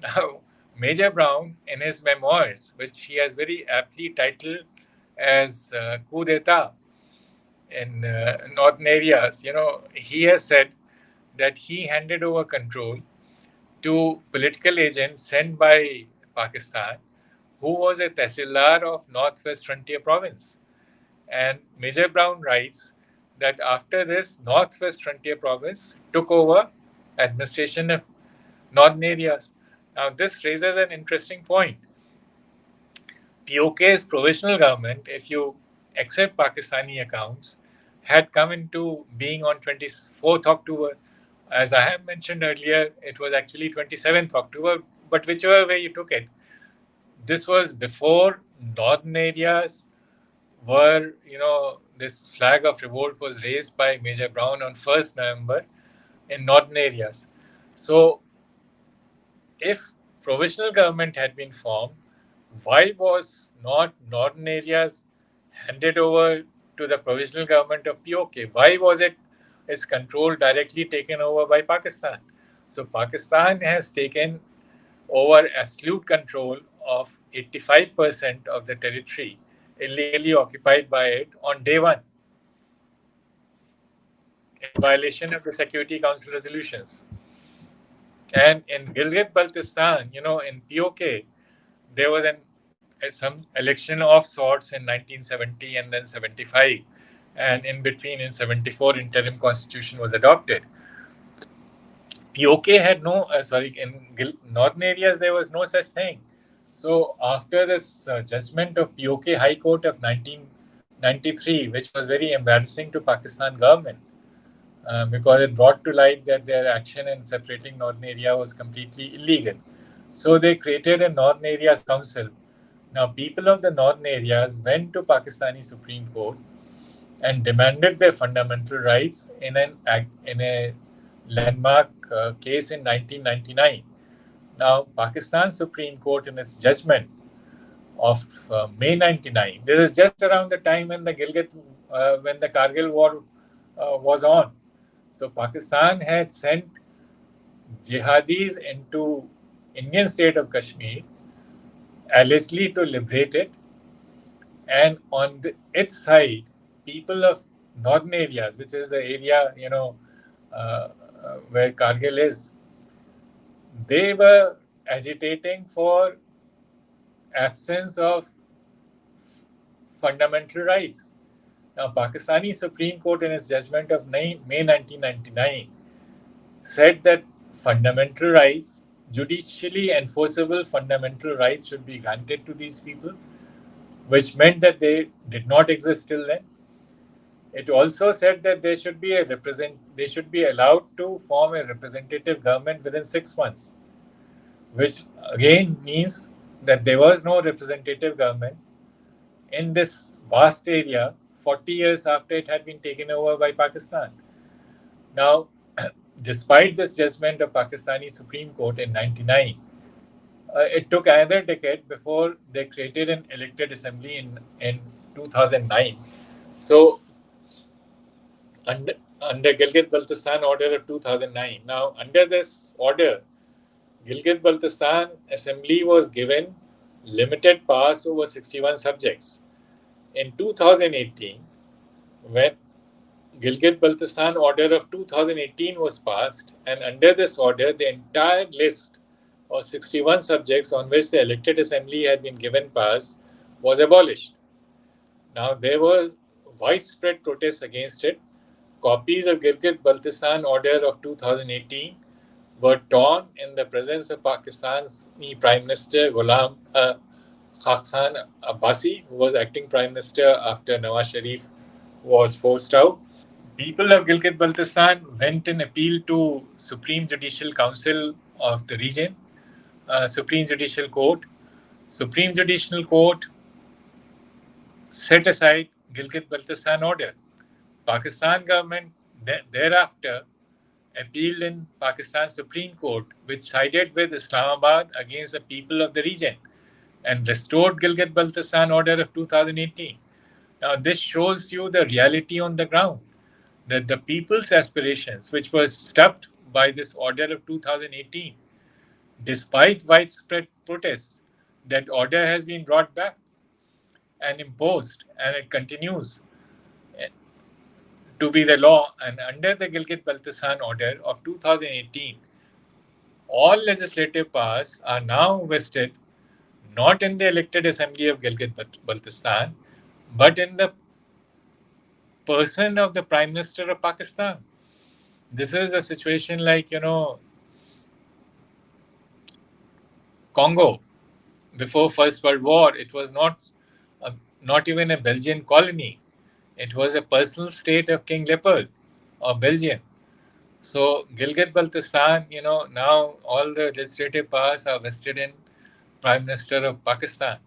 Now, Major Brown, in his memoirs, which he has very aptly titled as Coup d'etat in northern areas, he has said that he handed over control to political agent sent by Pakistan, who was a Tehsildar of Northwest Frontier Province. And Major Brown writes that after this, Northwest Frontier Province took over administration of northern areas. Now, this raises an interesting point. POK's provisional government, if you accept Pakistani accounts, had come into being on 24th October. As I have mentioned earlier, it was actually 27th October, but whichever way you took it, this was before northern areas were, this flag of revolt was raised by Major Brown on 1st November in northern areas. So, if provisional government had been formed, why was not northern areas handed over to the provisional government of POK? Why was its control directly taken over by Pakistan? So Pakistan has taken over absolute control of 85% of the territory illegally occupied by it on day one, in violation of the Security Council resolutions. And in Gilgit-Baltistan, in POK, there was some election of sorts in 1970 and then 75. And in between, in 74, interim constitution was adopted. POK had in northern areas, there was no such thing. So after this judgment of POK High Court of 1993, which was very embarrassing to Pakistan government, because it brought to light that their action in separating northern area was completely illegal. So they created a Northern Areas Council. Now, people of the northern areas went to Pakistani Supreme Court and demanded their fundamental rights in a landmark case in 1999. Now, Pakistan Supreme Court, in its judgment of May 99, this is just around the time when the when the Kargil war was on. So Pakistan had sent jihadis into Indian state of Kashmir, allegedly to liberate it, and on its side, people of northern areas, which is the area where Kargil is, they were agitating for absence of fundamental rights. Now, Pakistani Supreme Court in its judgment of May 1999 said that fundamental rights, judicially enforceable fundamental rights, should be granted to these people, which meant that they did not exist till then. It also said that they should be allowed to form a representative government within 6 months, which again means that there was no representative government in this vast area 40 years after it had been taken over by Pakistan. Now, despite this judgment of Pakistani Supreme Court in 99, it took another decade before they created an elected assembly in 2009. So, under Gilgit-Baltistan order of 2009. Now, under this order, Gilgit-Baltistan assembly was given limited powers over 61 subjects. In 2018, when Gilgit-Baltistan order of 2018 was passed, and under this order, the entire list of 61 subjects on which the elected assembly had been given powers was abolished. Now, there were widespread protests against it. Copies of Gilgit-Baltistan order of 2018 were torn in the presence of Pakistan's Prime Minister Ghulam Khaqan Abbasi, who was acting Prime Minister after Nawaz Sharif was forced out. People of Gilgit-Baltistan went and appealed to Supreme Judicial Council of the region, Supreme Judicial Court. Supreme Judicial Court set aside Gilgit-Baltistan order. Pakistan government thereafter appealed in Pakistan Supreme Court, which sided with Islamabad against the people of the region and restored Gilgit-Baltistan order of 2018. Now, this shows you the reality on the ground, that the people's aspirations, which were stopped by this order of 2018, despite widespread protests, that order has been brought back and imposed, and it continues to be the law. And under the Gilgit-Baltistan order of 2018, all legislative powers are now vested not in the elected assembly of Gilgit-Baltistan, but in the person of the Prime Minister of Pakistan. This is a situation like, Congo. Before First World War, it was not even a Belgian colony. It was a personal state of King Leopold of Belgium. So Gilgit-Baltistan, now all the legislative powers are vested in Prime Minister of Pakistan.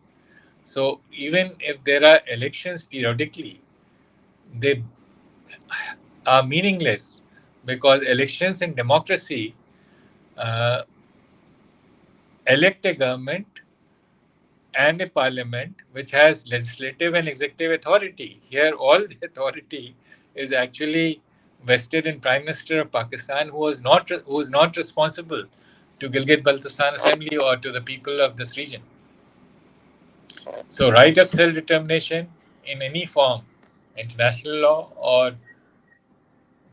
So even if there are elections periodically, they are meaningless, because elections in democracy elect a government and a parliament which has legislative and executive authority. Here, all the authority is actually vested in Prime Minister of Pakistan, who is not responsible to Gilgit-Baltistan Assembly or to the people of this region. So, right of self-determination in any form, international law or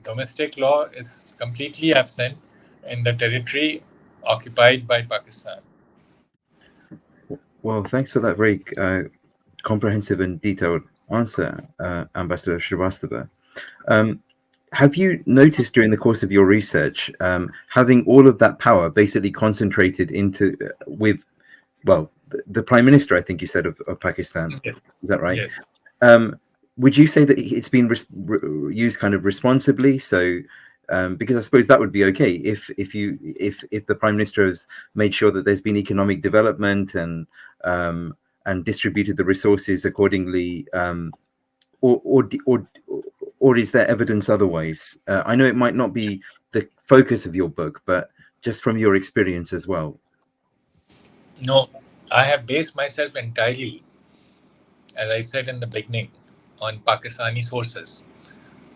domestic law, is completely absent in the territory occupied by Pakistan. Well, thanks for that very comprehensive and detailed answer, Ambassador Srivastava. Have you noticed during the course of your research, having all of that power basically concentrated into the Prime Minister, I think you said, of Pakistan? Yes. Is that right? Yes. Would you say that it's been used kind of responsibly? So, because I suppose that would be okay if the Prime Minister has made sure that there's been economic development and distributed the resources accordingly, or is there evidence otherwise? I know it might not be the focus of your book, but just from your experience as well. No, I have based myself entirely, as I said in the beginning, on Pakistani sources.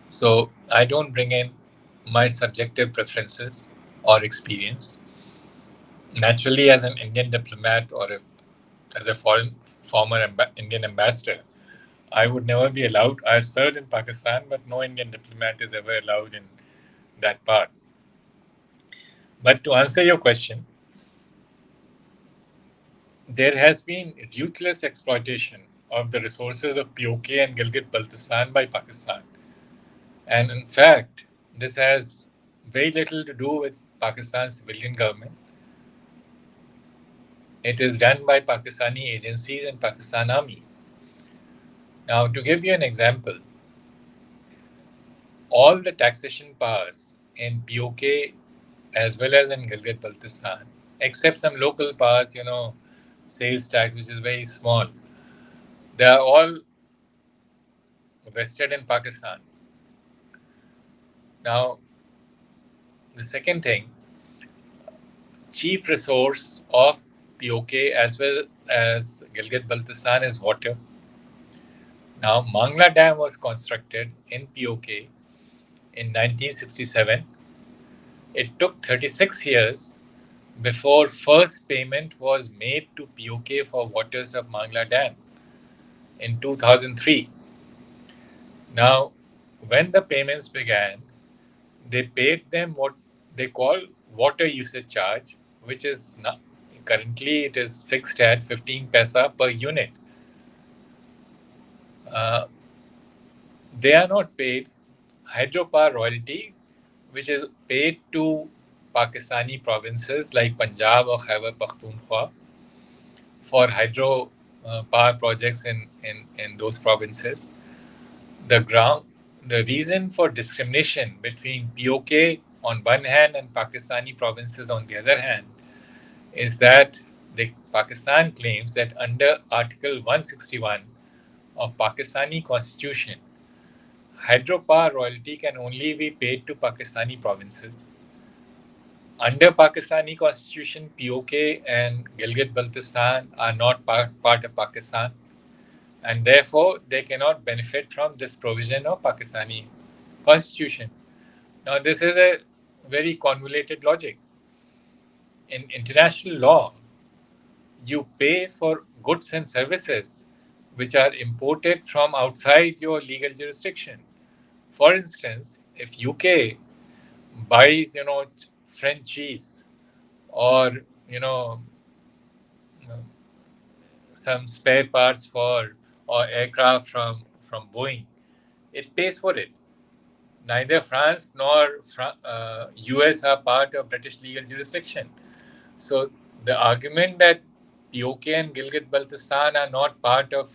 So I don't bring in my subjective preferences or experience. Naturally, as an Indian diplomat or as a former Indian ambassador, I would never be allowed. I served in Pakistan, but no Indian diplomat is ever allowed in that part. But to answer your question, there has been ruthless exploitation of the resources of POK and Gilgit-Baltistan by Pakistan. And in fact, this has very little to do with Pakistan's civilian government. It is done by Pakistani agencies and Pakistan Army. Now, to give you an example, all the taxation powers in POK as well as in Gilgit-Baltistan, except some local powers, sales tax, which is very small, they are all vested in Pakistan. Now, the second thing, chief resource of POK as well as Gilgit-Baltistan is water. Now, Mangla Dam was constructed in POK in 1967. It took 36 years before first payment was made to POK for waters of Mangla Dam in 2003. Now, when the payments began, they paid them what they call water usage charge, which is not, currently it is fixed at 15 paisa per unit. They are not paid hydropower royalty, which is paid to Pakistani provinces like Punjab or Khyber Pakhtunkhwa for hydro power projects in those provinces. The reason for discrimination between POK on one hand and Pakistani provinces on the other hand is that Pakistan claims that under Article 161 of Pakistani Constitution, hydropower royalty can only be paid to Pakistani provinces. Under Pakistani Constitution, POK and Gilgit-Baltistan are not part of Pakistan, and therefore they cannot benefit from this provision of Pakistani Constitution. Now, this is a very convoluted logic. In international law, you pay for goods and services which are imported from outside your legal jurisdiction. For instance, if UK buys, French cheese or, some spare parts for or aircraft from Boeing, it pays for it. Neither France nor US are part of British legal jurisdiction. So the argument that POK and Gilgit-Baltistan are not part of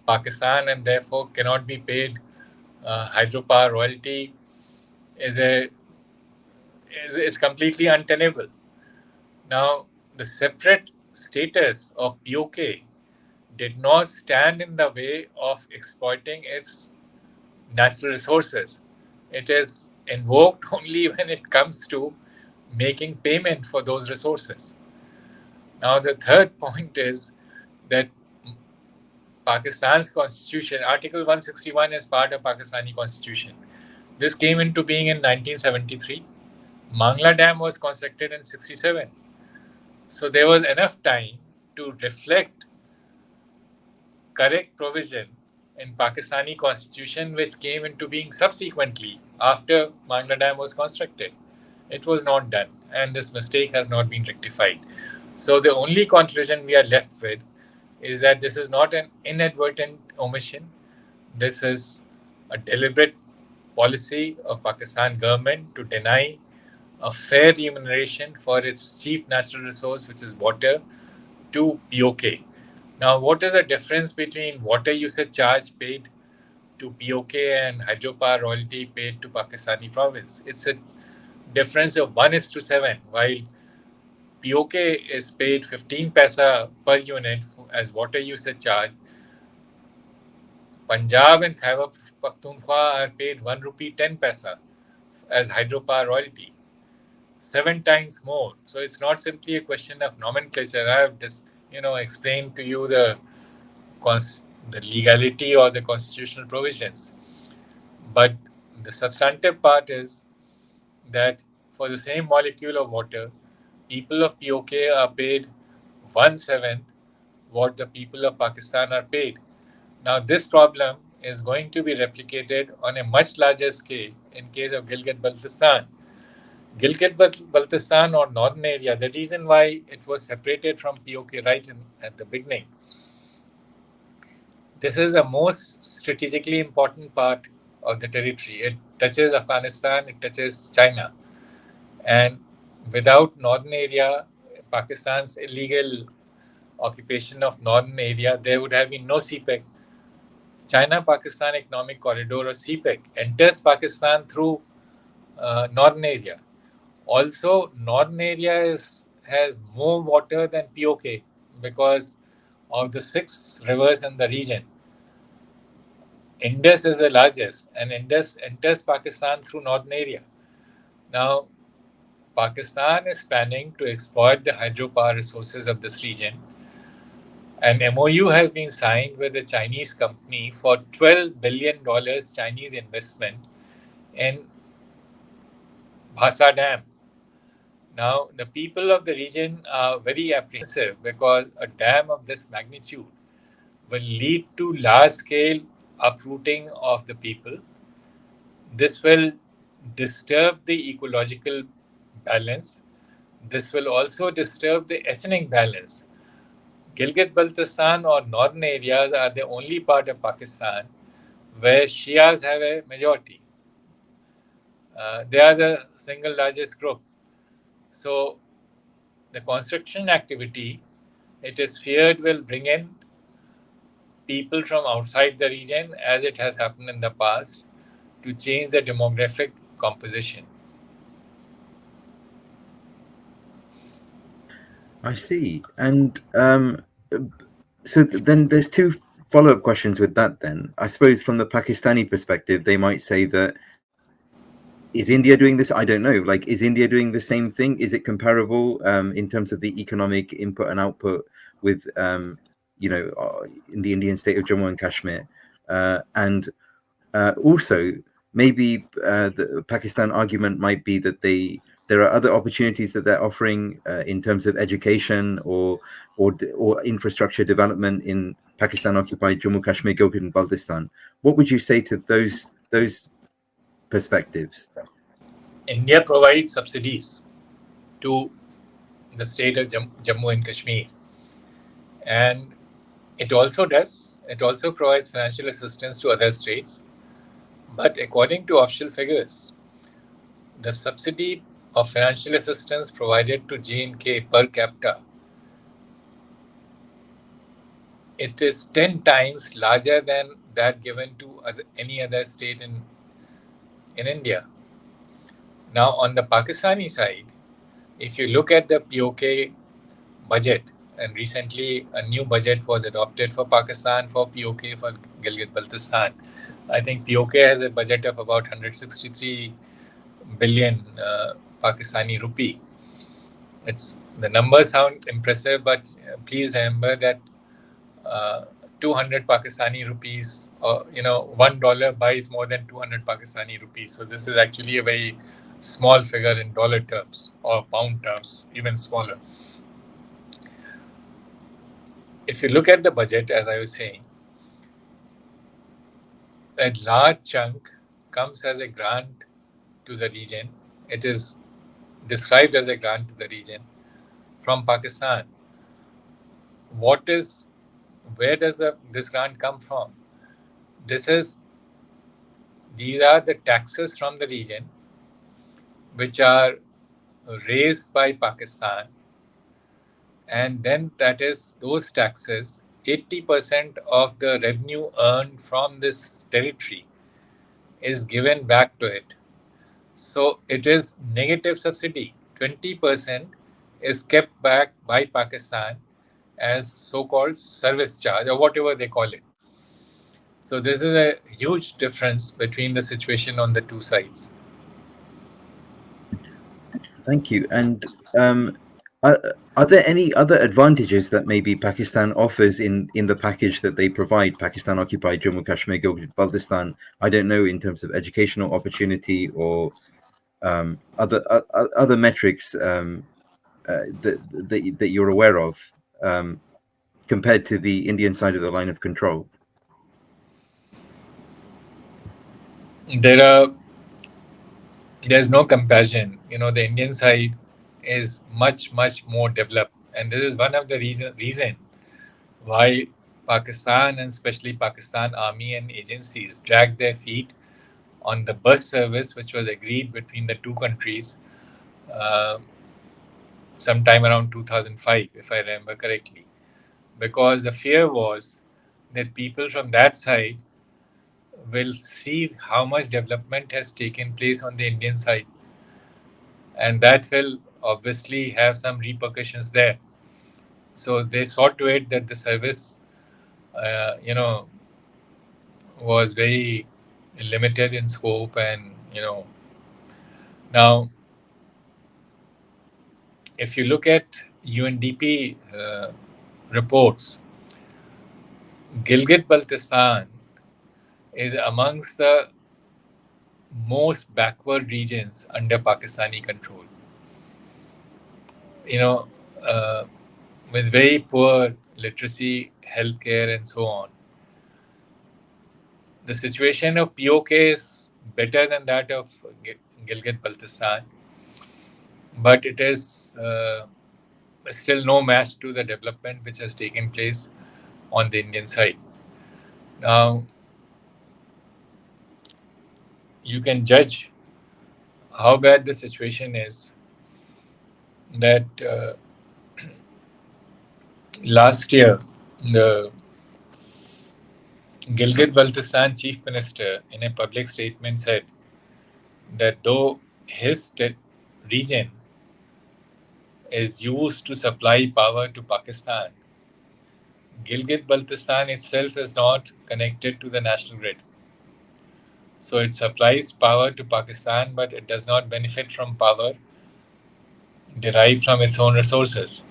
Pakistan and therefore cannot be paid hydropower royalty is completely untenable. Now, the separate status of POK did not stand in the way of exploiting its natural resources. It is invoked only when it comes to making payment for those resources. Now, the third point is that Pakistan's constitution, Article 161 is part of Pakistani constitution. This came into being in 1973. Mangla Dam was constructed in 67. So there was enough time to reflect correct provision in Pakistani constitution, which came into being subsequently after Mangla Dam was constructed. It was not done, and this mistake has not been rectified. So the only conclusion we are left with is that this is not an inadvertent omission. This is a deliberate policy of Pakistan government to deny a fair remuneration for its chief natural resource, which is water, to POK. Now, what is the difference between water usage charge paid to POK and hydropower royalty paid to Pakistani province? It's a difference of 1:7, while POK is paid 15 paisa per unit as water usage charge. Punjab and Khyber Pakhtunkhwa are paid 1 rupee 10 paisa as hydropower royalty, 7 times more. So it's not simply a question of nomenclature. I have just explained to you the legality or the constitutional provisions. But the substantive part is that for the same molecule of water, people of POK are paid 1/7 what the people of Pakistan are paid. Now, this problem is going to be replicated on a much larger scale in case of Gilgit-Baltistan. Baltistan or northern area, the reason why it was separated from POK at the beginning, this is the most strategically important part of the territory. It touches Afghanistan, it touches China. And without northern area, Pakistan's illegal occupation of northern area, there would have been no CPEC. China-Pakistan Economic Corridor or CPEC enters Pakistan through northern area. Also, northern area has more water than POK because of the 6 rivers in the region. Indus is the largest, and Indus enters Pakistan through northern area. Now, Pakistan is planning to exploit the hydropower resources of this region. An MOU has been signed with a Chinese company for $12 billion Chinese investment in Bhasa Dam. Now, the people of the region are very apprehensive because a dam of this magnitude will lead to large-scale uprooting of the people. This will disturb the ecological balance. This will also disturb the ethnic balance. Gilgit-Baltistan or northern areas are the only part of Pakistan where Shias have a majority. They are the single largest group. So the construction activity, it is feared, will bring in people from outside the region, as it has happened in the past, to change the demographic composition. I see. And so then there's two follow-up questions with that then. I suppose from the Pakistani perspective, they might say that, is India doing this? I don't know. Like, is India doing the same thing? Is it comparable in terms of the economic input and output with, in the Indian state of Jammu and Kashmir? And also, maybe the Pakistan argument might be that there are other opportunities that they're offering in terms of education or infrastructure development in Pakistan-occupied Jammu Kashmir, Gilgit and Baltistan. What would you say to those perspectives? India provides subsidies to the state of Jammu and Kashmir, and it also provides financial assistance to other states. But according to official figures, the subsidy of financial assistance provided to J&K per capita, it is 10 times larger than that given to any other state in India. Now, on the Pakistani side, if you look at the POK budget, and recently a new budget was adopted for Pakistan for POK for Gilgit-Baltistan. I think POK has a budget of about 163 billion Pakistani rupee. The numbers sound impressive, but please remember that 200 Pakistani rupees, or $1 buys more than 200 Pakistani rupees. So this is actually a very small figure in dollar terms or pound terms, even smaller. If you look at the budget, as I was saying, a large chunk comes as a grant to the region. It is described as a grant to the region from Pakistan. Where does this grant come from? These are the taxes from the region which are raised by Pakistan, and then those taxes, 80% of the revenue earned from this territory is given back to it. So it is negative subsidy. 20% is kept back by Pakistan as so-called service charge or whatever they call it. So this is a huge difference between the situation on the two sides. Thank you. And are there any other advantages that maybe Pakistan offers in the package that they provide, Pakistan occupied Jammu Kashmir, Gilgit Baltistan? I don't know, in terms of educational opportunity or other metrics that you're aware of compared to the Indian side of the line of control? There are there's no comparison. The Indian side is much, much more developed. And this is one of the reason why Pakistan, and especially Pakistan Army and agencies, dragged their feet on the bus service, which was agreed between the two countries uh, sometime around 2005, if I remember correctly. Because the fear was that people from that side will see how much development has taken place on the Indian side, and that will obviously have some repercussions there. So they saw to it that the service, uh, you know, was very limited in scope, and now if you look at UNDP reports, Gilgit-Baltistan is amongst the most backward regions under Pakistani control. You know, uh, with very poor literacy, healthcare, and so on. The situation of POK is better than that of Gilgit-Baltistan, but it is still no match to the development which has taken place on the Indian side. Now, you can judge how bad the situation is that last year, the Gilgit-Baltistan chief minister in a public statement said that though his region is used to supply power to Pakistan, Gilgit-Baltistan itself is not connected to the national grid. So it supplies power to Pakistan, but it does not benefit from power derived from its own resources.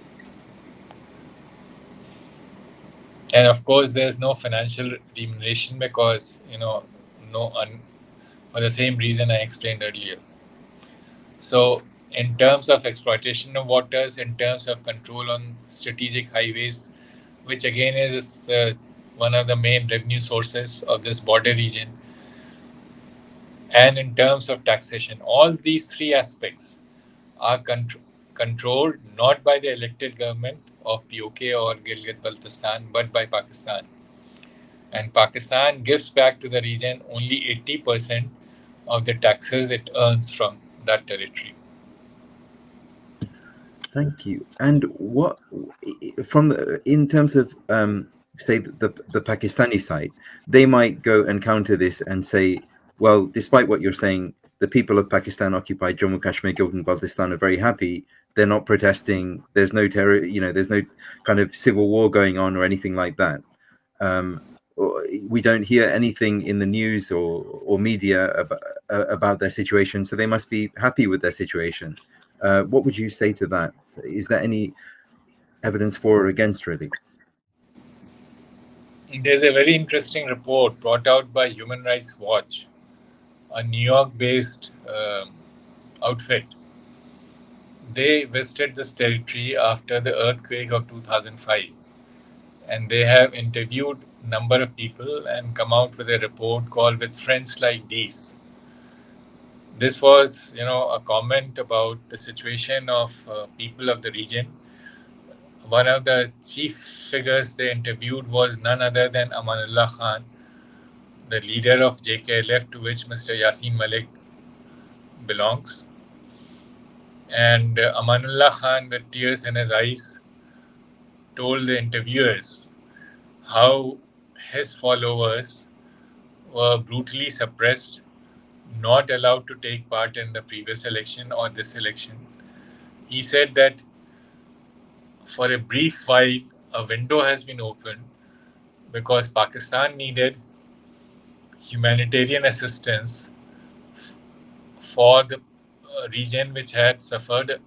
And of course, there's no financial remuneration because, for the same reason I explained earlier. So, in terms of exploitation of waters, in terms of control on strategic highways, which again is one of the main revenue sources of this border region, and in terms of taxation, all these three aspects are controlled not by the elected government of POK or Gilgit-Baltistan, but by Pakistan. And Pakistan gives back to the region only 80% of the taxes it earns from that territory. Thank you. And what in terms of say the Pakistani side, they might go and counter this and say, well, despite what you're saying, the people of Pakistan occupied Jammu Kashmir, Gilgit-Baltistan are very happy. They're not protesting. There's no terror. There's no kind of civil war going on or anything like that. We don't hear anything in the news or media about their situation, so they must be happy with their situation. What would you say to that? Is there any evidence for or against, really? There's a very interesting report brought out by Human Rights Watch, a New York-based outfit. They visited this territory after the earthquake of 2005, and they have interviewed a number of people and come out with a report called "With Friends Like These." This was, a comment about the situation of people of the region. One of the chief figures they interviewed was none other than Amanullah Khan, the leader of JKLF, to which Mr. Yasin Malik belongs. And Amanullah Khan, with tears in his eyes, told the interviewers how his followers were brutally suppressed, not allowed to take part in the previous election or this election. He said that for a brief while, a window has been opened because Pakistan needed humanitarian assistance for the region which had suffered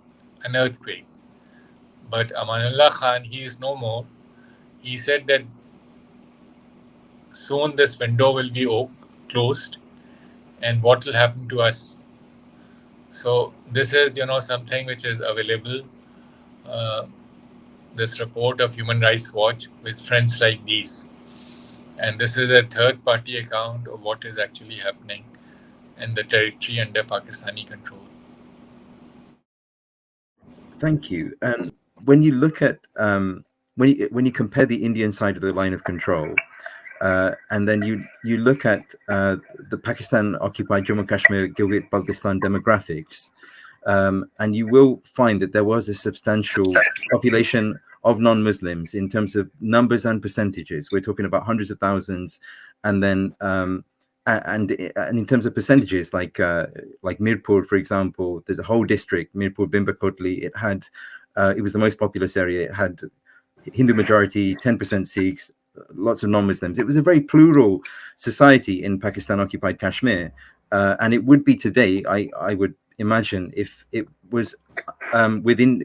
an earthquake. But Amanullah Khan, he is no more. He said that soon this window will be closed, and what will happen to us? So this is, something which is available. This report of Human Rights Watch, with friends like these, and this is a third-party account of what is actually happening. and the territory under Pakistani control. Thank you. And when you look at when you compare the Indian side of the line of control, and then you look at the Pakistan-occupied Jammu Kashmir, Gilgit-Baltistan demographics, and you will find that there was a substantial population of non-Muslims in terms of numbers and percentages. We're talking about hundreds of thousands, and then and in terms of percentages, like Mirpur, for example, the whole district, Mirpur, Bimba Kotli, it was the most populous area. It had Hindu majority, 10% Sikhs, lots of non-Muslims. It was a very plural society in Pakistan-occupied Kashmir, and it would be today, I would imagine, if it was within,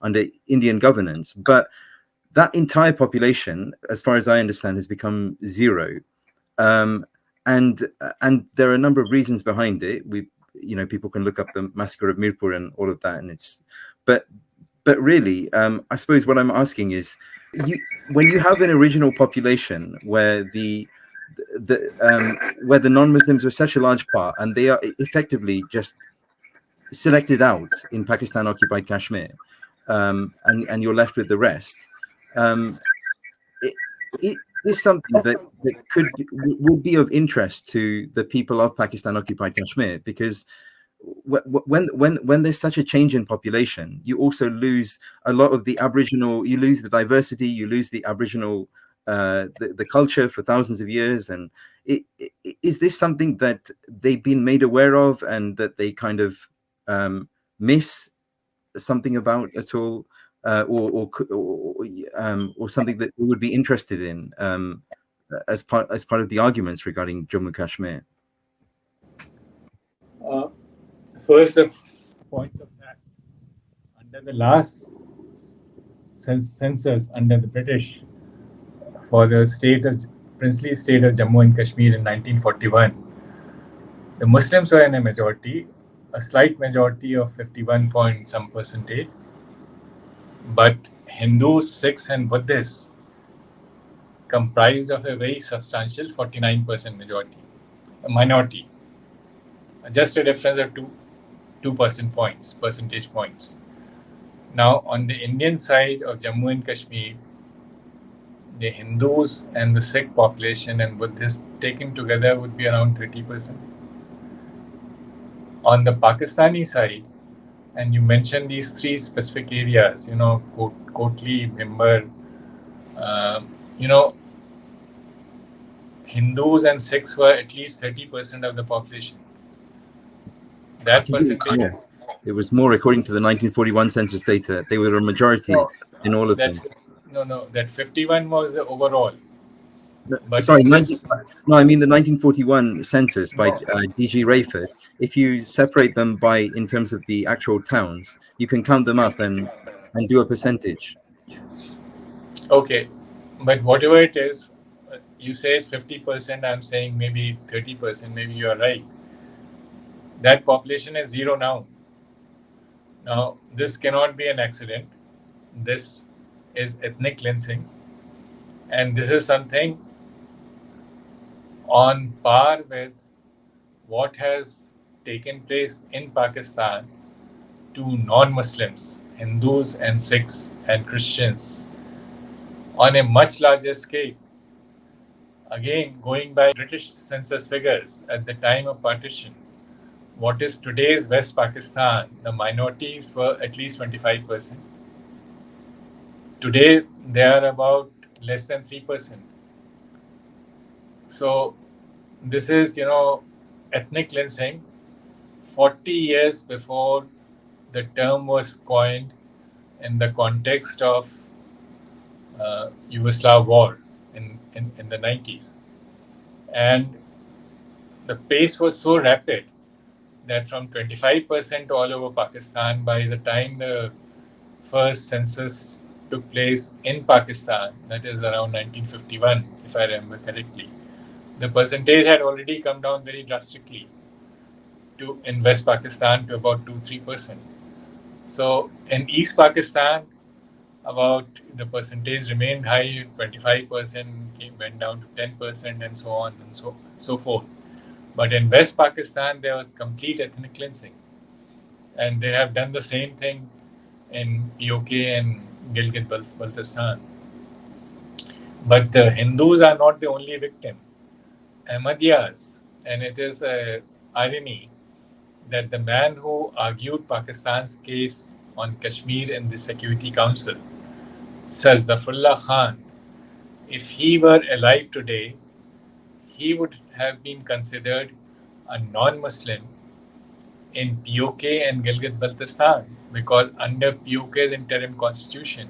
under Indian governance. But that entire population, as far as I understand, has become zero. And there are a number of reasons behind it. People can look up the massacre of Mirpur and all of that, and but really, I suppose what I'm asking is, when you have an original population where the non-Muslims are such a large part, and they are effectively just selected out in Pakistan-occupied Kashmir, and you're left with the rest. It is something that would be of interest to the people of Pakistan-occupied Kashmir, because when there's such a change in population, you also lose a lot of the Aboriginal. You lose the diversity. You lose the Aboriginal, the culture for thousands of years. And is this something that they've been made aware of, and that they kind of miss something about at all, or something that we would be interested in as part of the arguments regarding Jammu Kashmir? First, the points of that. Under the last census under the British for the princely state of Jammu and Kashmir in 1941, the Muslims were in a majority, a slight majority of 51 point some percentage, but Hindus, Sikhs, and Buddhists comprised of a very substantial 49% minority, just a difference of 2 percentage points. Now, on the Indian side of Jammu and Kashmir, the Hindus and the Sikh population and Buddhists taken together would be around 30%. On the Pakistani side, and you mentioned these 3 specific areas, Kotli, Bhimber, Hindus and Sikhs were at least 30% of the population. That percentage. It was more according to the 1941 census data. They were a majority in all of them. No, that 51 was the overall. But sorry, I mean the 1941 census by D.G. Rayford. If you separate them in terms of the actual towns, you can count them up and do a percentage. Okay, but whatever it is, you say 50%, I'm saying maybe 30%, maybe you are right. That population is zero now. Now, this cannot be an accident. This is ethnic cleansing. And this is something on par with what has taken place in Pakistan to non-Muslims, Hindus and Sikhs and Christians on a much larger scale. Again, going by British census figures at the time of partition, what is today's West Pakistan, the minorities were at least 25%. Today, they are about less than 3%. So, this is, ethnic cleansing 40 years before the term was coined in the context of Yugoslav war in the 90s. And the pace was so rapid that from 25% all over Pakistan, by the time the first census took place in Pakistan, that is around 1951, if I remember correctly, the percentage had already come down very drastically in West Pakistan to about 2-3%. So in East Pakistan, about the percentage remained high, 25% went down to 10%, and so on and so forth. But in West Pakistan, there was complete ethnic cleansing. And they have done the same thing in POK and Gilgit-Baltistan. But the Hindus are not the only victim. Ahmadiyas, and it is a irony that the man who argued Pakistan's case on Kashmir in the Security Council, Sir Zafrullah Khan, if he were alive today, he would have been considered a non-Muslim in POK and Gilgit-Baltistan, because under POK's interim constitution,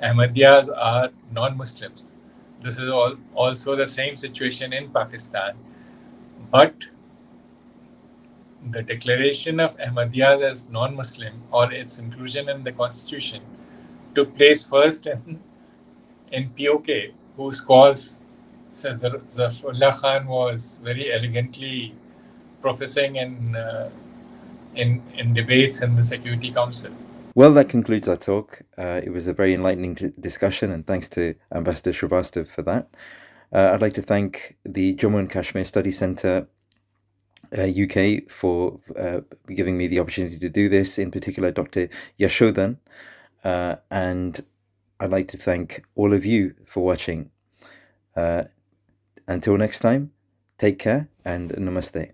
Ahmadiyas are non-Muslims. This is also the same situation in Pakistan, but the declaration of Ahmadiyas as non-Muslim, or its inclusion in the constitution, took place first in POK, whose cause Zafrullah Khan was very elegantly professing in debates in the Security Council. Well, that concludes our talk. It was a very enlightening discussion, and thanks to Ambassador Srivastava for that. I'd like to thank the Jammu and Kashmir Study Centre UK for giving me the opportunity to do this, in particular Dr. Yashodhan, and I'd like to thank all of you for watching. Until next time, take care and namaste.